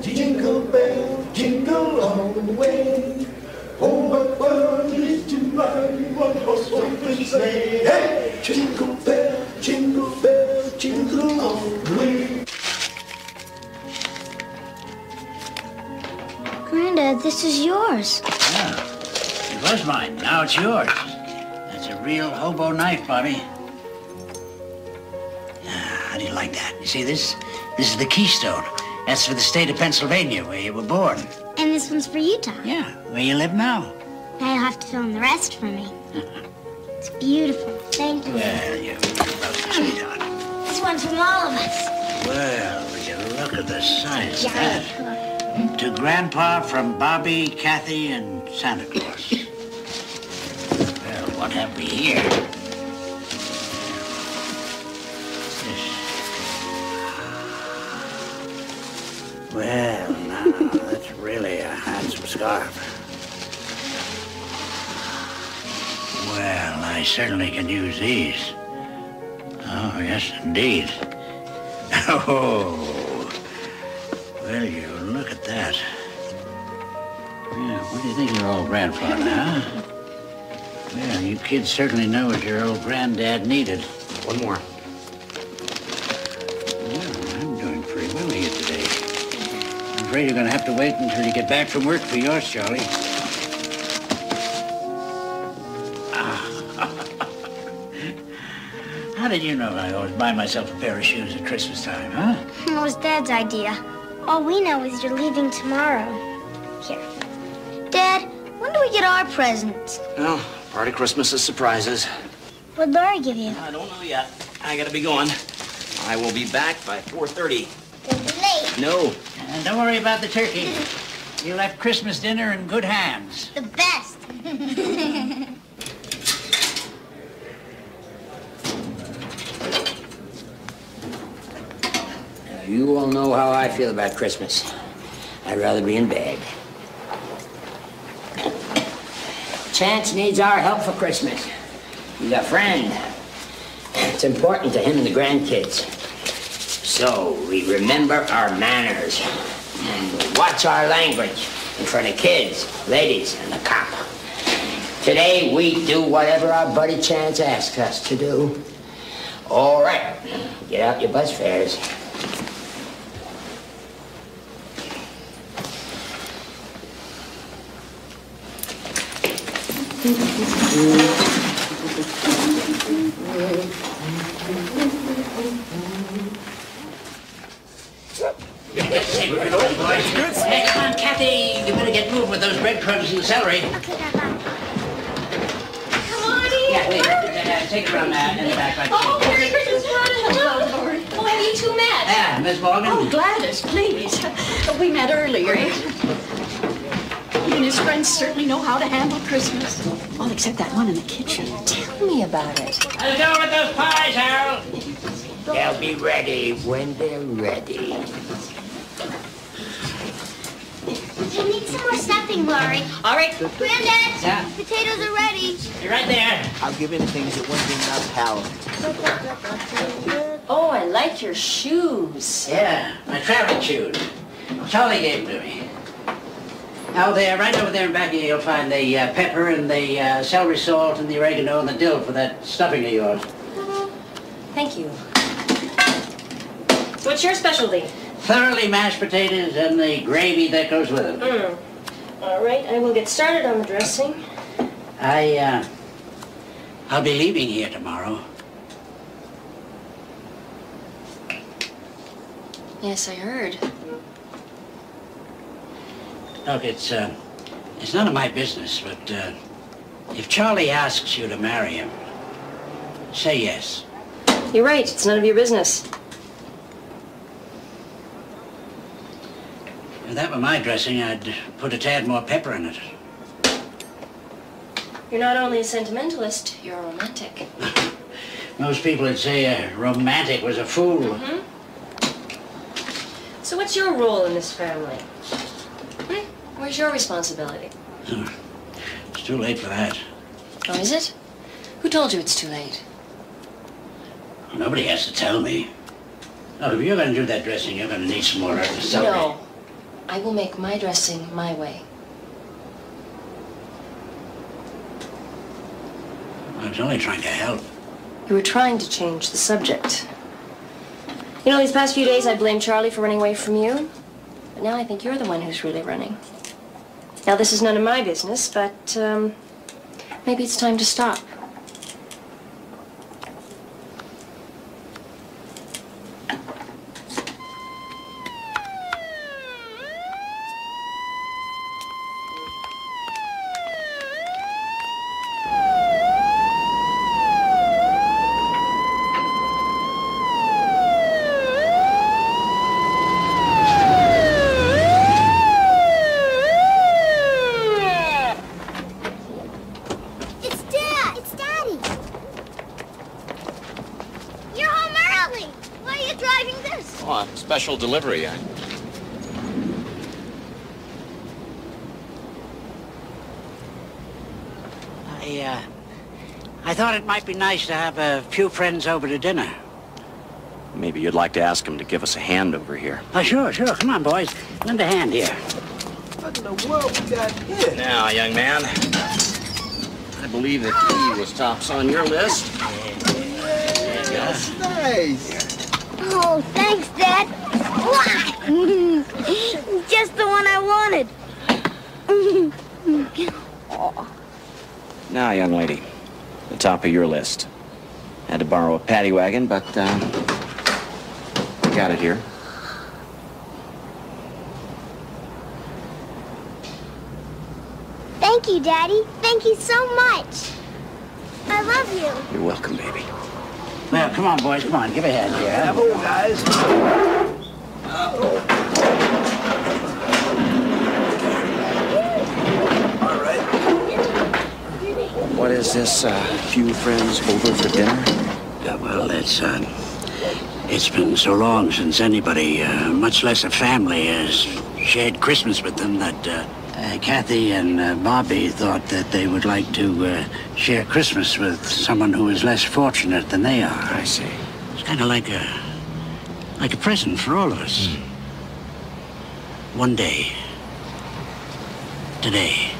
Jingle bell, jingle all the way. Oh, what fun it is to ride in one horse open sleigh. Hey, jingle bell, jingle all the way. Granddad, this is yours. Yeah, it was mine. Now it's yours. That's a real hobo knife, Bobby. How do you like that? You see this? This is the keystone. That's for the state of Pennsylvania, where you were born. And this one's for you, Tom. Yeah, where you live now. Now you'll have to fill in the rest for me. It's beautiful. Thank you. Well, you're sweetheart. This one's from all of us. Well, will you look at the size of that? To Grandpa from Bobby, Kathy, and Santa Claus. Well, what have we here? Well, now, that's really a handsome scarf. Well, I certainly can use these. Oh, yes, indeed. Oh, well, you look at that. Yeah, what do you think of your old grandfather, huh? Well, you kids certainly know what your old granddad needed. One more. Well, I'm doing pretty well here today. I'm afraid you're going to have to wait until you get back from work for yours, Charlie. How did you know I always buy myself a pair of shoes at Christmas time, huh? It was Dad's idea. All we know is you're leaving tomorrow. Here. Dad, when do we get our presents? Well, part of Christmas is surprises. What'd Laurie give you? I don't know yet. I gotta be going. I will be back by 4:30. Don't be late. No. And don't worry about the turkey. You left Christmas dinner in good hands. The best. You all know how I feel about Christmas. I'd rather be in bed. Chance needs our help for Christmas. He's a friend. It's important to him and the grandkids. So we remember our manners and watch our language in front of kids, ladies, and the cop. Today we do whatever our buddy Chance asks us to do. All right, get out your bus fares. Hey, come on, Kathy. You better get moving with those breadcrumbs and the celery. Okay, Papa. Come on in. Yeah, wait. Take it around that in the back. Right. Oh, Merry Christmas, hello, Laurie. Oh, have you two met? Yeah, Miss Morgan. Oh, Gladys, please. We met earlier. He and his friends certainly know how to handle Christmas. All except that one in the kitchen. Tell me about it. How's it going with those pies, Harold? They'll be ready when they're ready. We need some more stuffing, Laurie. All right. Granddad, Yeah? potatoes are ready. You're right there. I'll give anything that wouldn't be enough power. Oh, I like your shoes. Yeah, my traveling shoes. Charlie gave them to me. Now, they're right over there in back of you. You'll find the pepper and the celery salt and the oregano and the dill for that stuffing of yours. Thank you. What's your specialty? Thoroughly mashed potatoes and the gravy that goes with them. All right, I will get started on the dressing. I'll be leaving here tomorrow. Yes, I heard. Look, it's none of my business, but if Charlie asks you to marry him, say yes. You're right, it's none of your business. If that were my dressing, I'd put a tad more pepper in it. You're not only a sentimentalist, you're a romantic. Most people would say a romantic was a fool. Mm-hmm. So what's your role in this family? Where's your responsibility? It's too late for that. Oh, is it? Who told you it's too late? Nobody has to tell me. Oh, if you're going to do that dressing, you're going to need some more celery. No. I will make my dressing my way. I was only trying to help. You were trying to change the subject. You know, these past few days I blamed Charlie for running away from you. But now I think you're the one who's really running. Now, this is none of my business, but maybe it's time to stop. Special delivery. I thought it might be nice to have a few friends over to dinner. Maybe you'd like to ask him to give us a hand over here. Oh, sure. Come on, boys. Lend a hand here. What in the world we got here? Now, young man, I believe that he was tops on your list. That's nice. Oh, thanks, Dad. Just the one I wanted. Now, young lady, the top of your list. Had to borrow a paddy wagon, but got it here. Thank you, Daddy. Thank you so much. I love you. You're welcome, baby. Well, come on, boys. Come on. Give a hand here. Bravo, guys. All right. What is this, few friends over for dinner? Yeah, well, it's been so long since anybody, much less a family, has shared Christmas with them that Kathy and Bobby thought that they would like to share Christmas with someone who is less fortunate than they are. I see. It's kind of like a present for all of us. One day, today,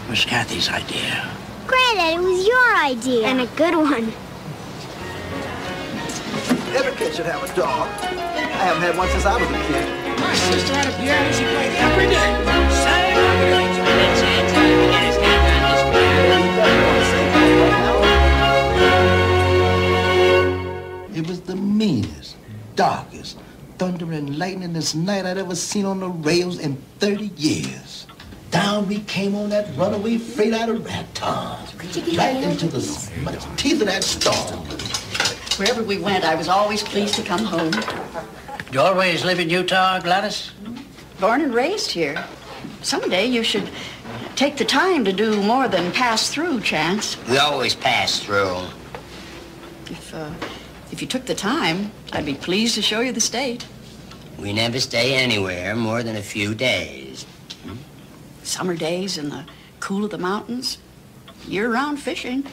was Kathy's idea. Granddad, it was your idea. And a good one. Every kid should have a dog. I haven't had one since I was a kid. My sister had a piano. She played every day. It was the meanest, darkest, thunder and lightningest night I'd ever seen on the rails in 30 years. Down we came on that runaway freight out of Raton, right into the teeth of that storm. Wherever we went, I was always pleased to come home. You always live in Utah, Gladys? Born and raised here. Someday you should take the time to do more than pass through, Chance. We always pass through. If you took the time, I'd be pleased to show you the state. We never stay anywhere more than a few days. Summer days in the cool of the mountains, year-round fishing.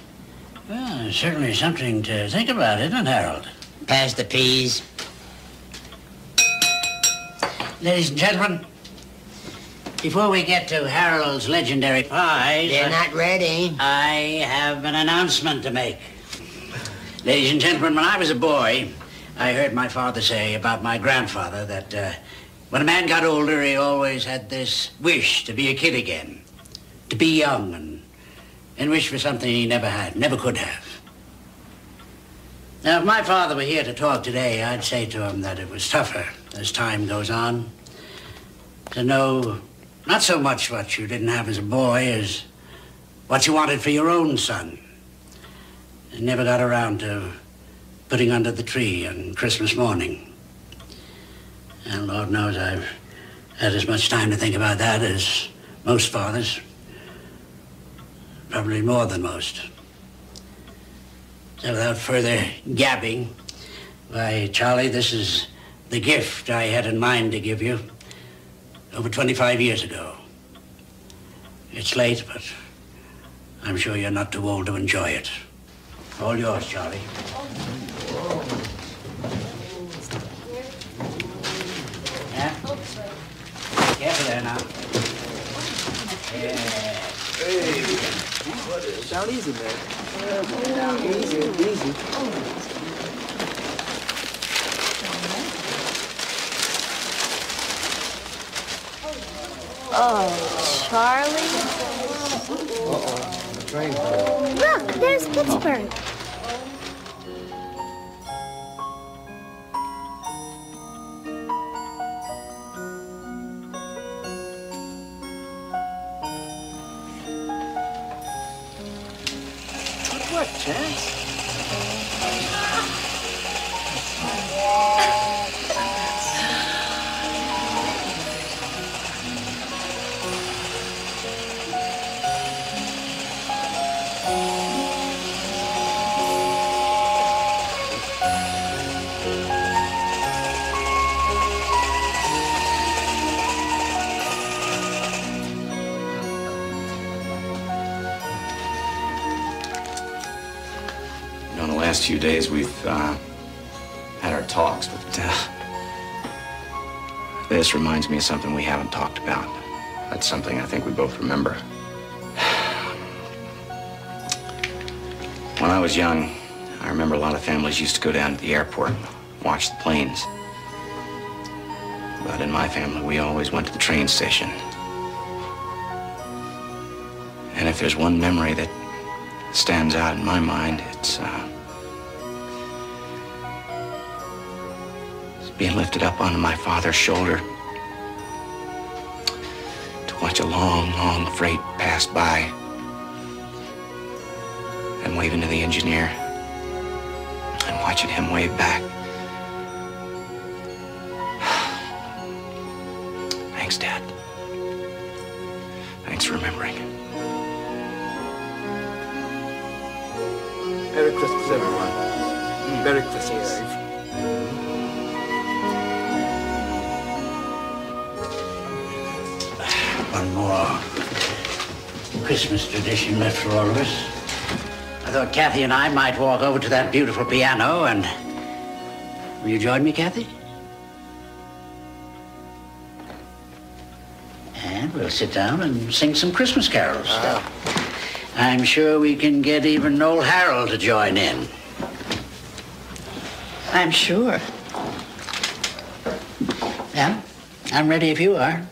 Well, certainly something to think about, isn't it, Harold? Pass the peas. Ladies and gentlemen, before we get to Harold's legendary pies... They're not ready. I have an announcement to make. Ladies and gentlemen, when I was a boy, I heard my father say about my grandfather that when a man got older, he always had this wish to be a kid again, to be young and wish for something he never had, never could have. Now, if my father were here to talk today, I'd say to him that it was tougher as time goes on to know not so much what you didn't have as a boy as what you wanted for your own son. And never got around to putting under the tree on Christmas morning. And Lord knows I've had as much time to think about that as most fathers. Probably more than most. So without further gabbing, why, Charlie, this is the gift I had in mind to give you over 25 years ago. It's late, but I'm sure you're not too old to enjoy it. All yours, Charlie. Yeah? Careful there now. Yeah. Hey, down easy, man. Down easy, easy. Oh, Charlie. Uh-oh, the train. Look, there's Pittsburgh. What, Chance? In the last few days, we've had our talks, but this reminds me of something we haven't talked about. That's something I think we both remember. When I was young, I remember a lot of families used to go down to the airport and watch the planes. But in my family, we always went to the train station. And if there's one memory that stands out in my mind, it's being lifted up onto my father's shoulder to watch a long, long freight pass by and waving to the engineer and watching him wave back. Thanks, Dad. Thanks for remembering. Merry Christmas, everyone. Merry Christmas. One more Christmas tradition left for all of us. I thought Kathy and I might walk over to that beautiful piano and... Will you join me, Kathy? And we'll sit down and sing some Christmas carols. I'm sure we can get even old Harold to join in. I'm sure. Yeah, I'm ready if you are.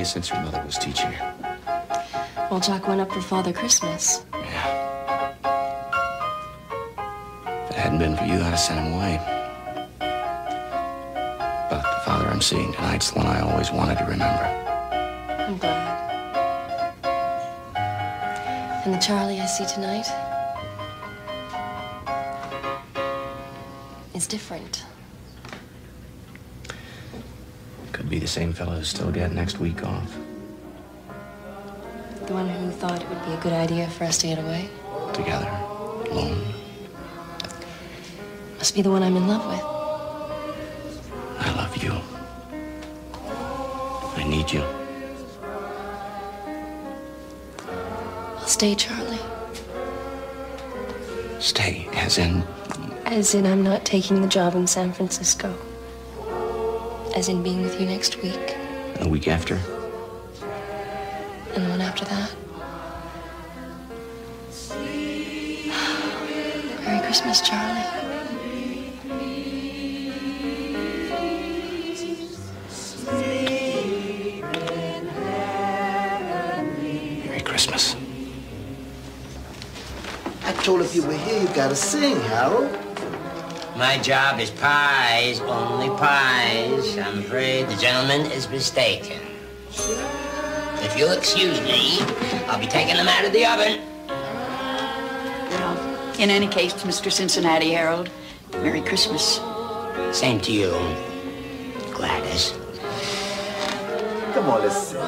Since your mother was teaching her. Well, Jack went up for Father Christmas. Yeah. If it hadn't been for you, I'd have sent him away. But the father I'm seeing tonight's the one I always wanted to remember. I'm glad. And the Charlie I see tonight is different. Could be the same fellow who's still getting next week off. The one who thought it would be a good idea for us to get away? Together, alone. Must be the one I'm in love with. I love you. I need you. I'll stay, Charlie. Stay, as in? As in I'm not taking the job in San Francisco. As in being with you next week. And the week after? And the one after that. Merry Christmas, Charlie. Merry Christmas. told if you were here, you gotta sing, Harold. My job is pies, only pies. I'm afraid the gentleman is mistaken. If you'll excuse me, I'll be taking them out of the oven. Well, in any case, Mr. Cincinnati Harold, Merry Christmas. Same to you, Gladys. Come on, let's sing.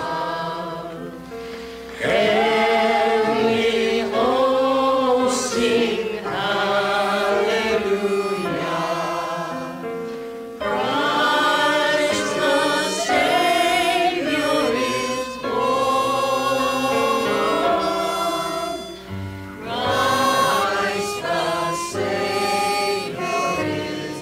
And we all sing hallelujah. Christ the Savior is born. Christ the Savior is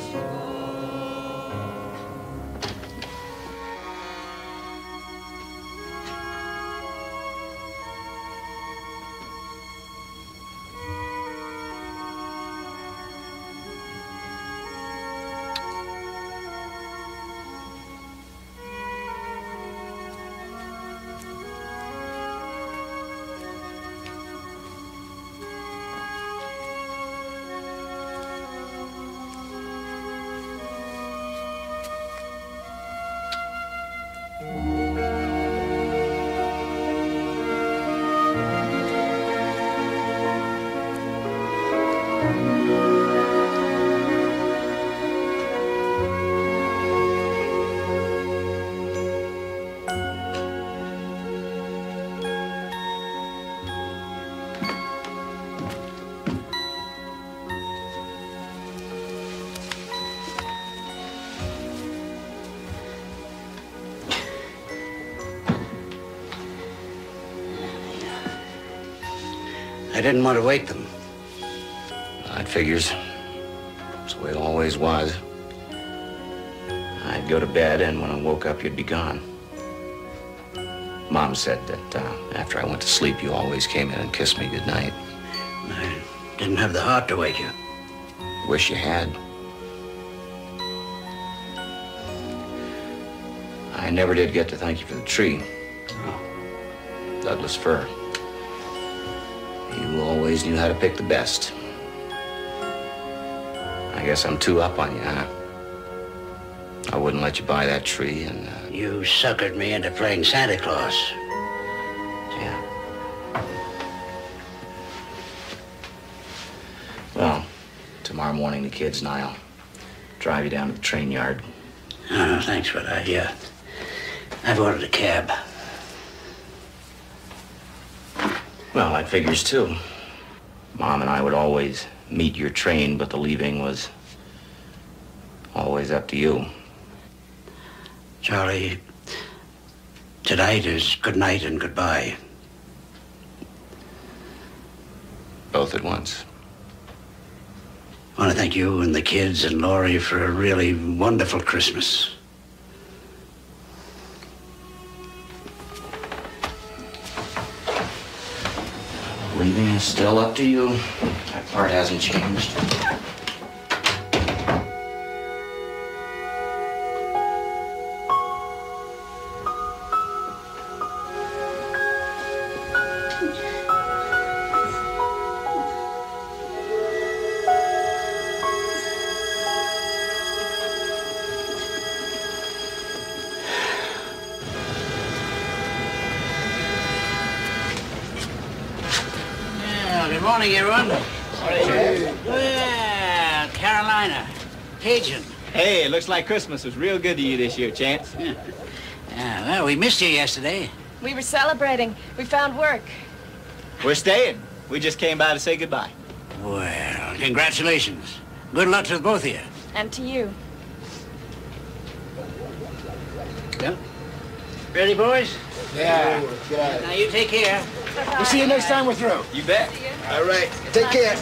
I didn't want to wake them. That figures. That's the way it always was. I'd go to bed, and when I woke up, you'd be gone. Mom said that after I went to sleep, you always came in and kissed me goodnight. I didn't have the heart to wake you. Wish you had. I never did get to thank you for the tree. Douglas fir. You always knew how to pick the best. I guess I'm too up on you, huh? I wouldn't let you buy that tree, and... You suckered me into playing Santa Claus. Yeah. Well, tomorrow morning the kids and I'll drive you down to the train yard. Oh, thanks, but I've ordered a cab. Well, that figures too. Mom and I would always meet your train, but the leaving was always up to you. Charlie, tonight is good night and goodbye. Both at once. I want to thank you and the kids and Laurie for a really wonderful Christmas. Leaving is still up to you. That part hasn't changed. Good morning, everyone. Well, Carolina, Cajun. Hey, it looks like Christmas was real good to you this year, Chance. Yeah, well, we missed you yesterday. We were celebrating. We found work. We're staying. We just came by to say goodbye. Well, congratulations. Good luck to both of you. And to you. Yeah. Ready, boys? Yeah. Now, you take care. We'll see you next time we're through. You bet. All right. Take care.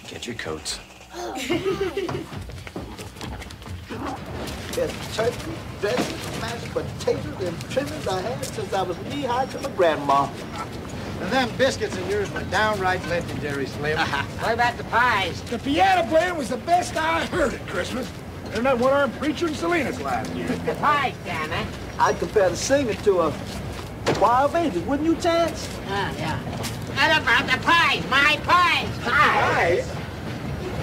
Get your coats. Best turkey, dressing, mashed potatoes, and trimmings I had since I was knee-high to my grandma. And them biscuits of yours were downright legendary, Slim. What about the pies? The piano playing was the best I heard at Christmas. Isn't that what our preacher in Salinas last year? The pies, damn it. I'd compare the singing to a choir of angels, wouldn't you, Chance? Yeah. What about the pies? My pies! Pies?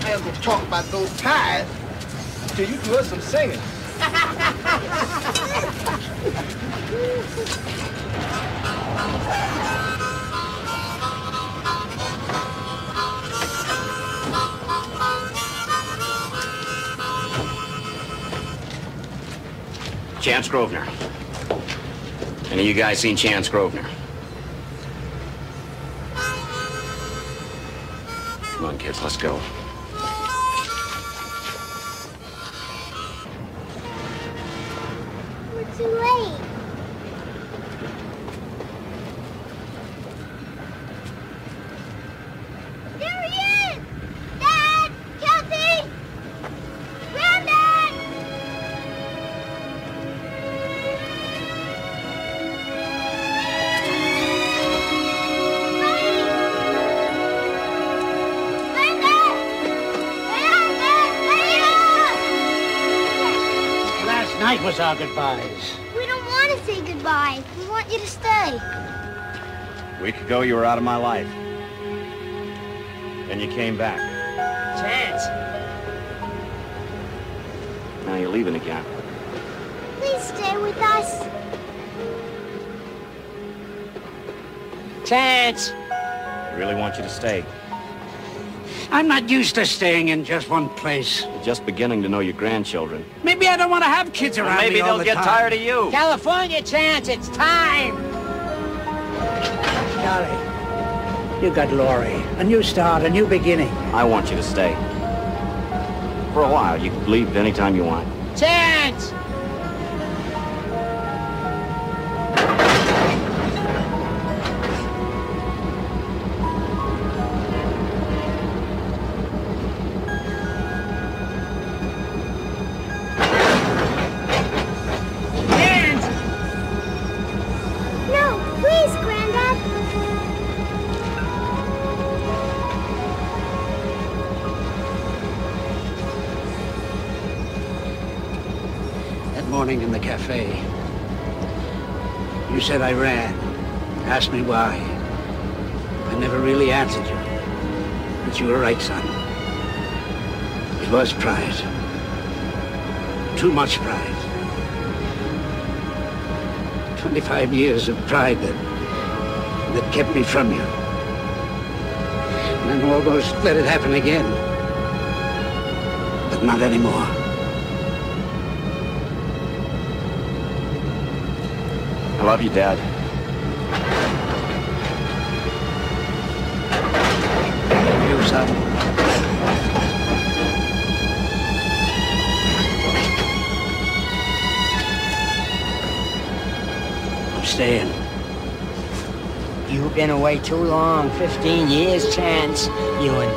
I ain't gonna talk about those pies till you do us some singing. Chance Grosvenor. Any of you guys seen Chance Grosvenor? Come on, kids, let's go. We're too late. There he is! Dad! Kelsey! Brandon! Last night was our goodbyes. We don't want to say goodbye. We want you to stay. A week ago, you were out of my life. Then you came back. Chance. Now you're leaving again. Please stay with us. Chance. I really want you to stay. I'm not used to staying in just one place. You're just beginning to know your grandchildren. Maybe I don't want to have kids around Maybe me all they'll the get time. tired of you. California, Chance, it's time. Charlie, you got Laurie. A new start, a new beginning. I want you to stay. For a while. You can leave anytime you want. Chance! No, please, Granddad. That morning in the cafe, you said I ran. Asked me why. I never really answered you. But you were right, son. It was pride. Too much pride. 25 years of pride that kept me from you. And then almost let it happen again. But not anymore. I love you, Dad. You, son. I'm staying. You've been away too long, 15 years, Chance. You and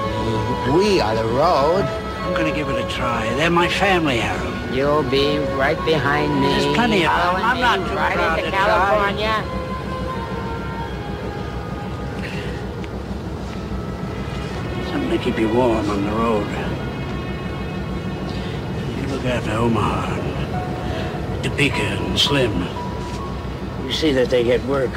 me, we are the road. I'm gonna give it a try. They're my family, Harold. You'll be right behind me. There's plenty of time. Following I'm not me too right proud into to try. California. Something to keep you warm on the road. You look after Omaha, and Topeka, and Slim. You see that they get work.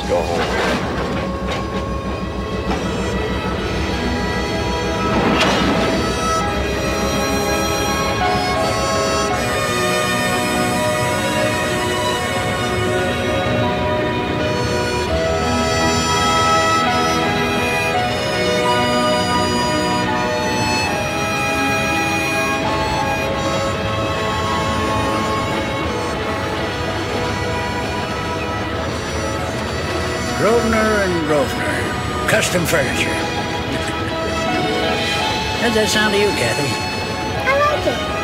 Go home. Grosvenor and Grosvenor. Custom furniture. How's that sound to you, Kathy? I like it.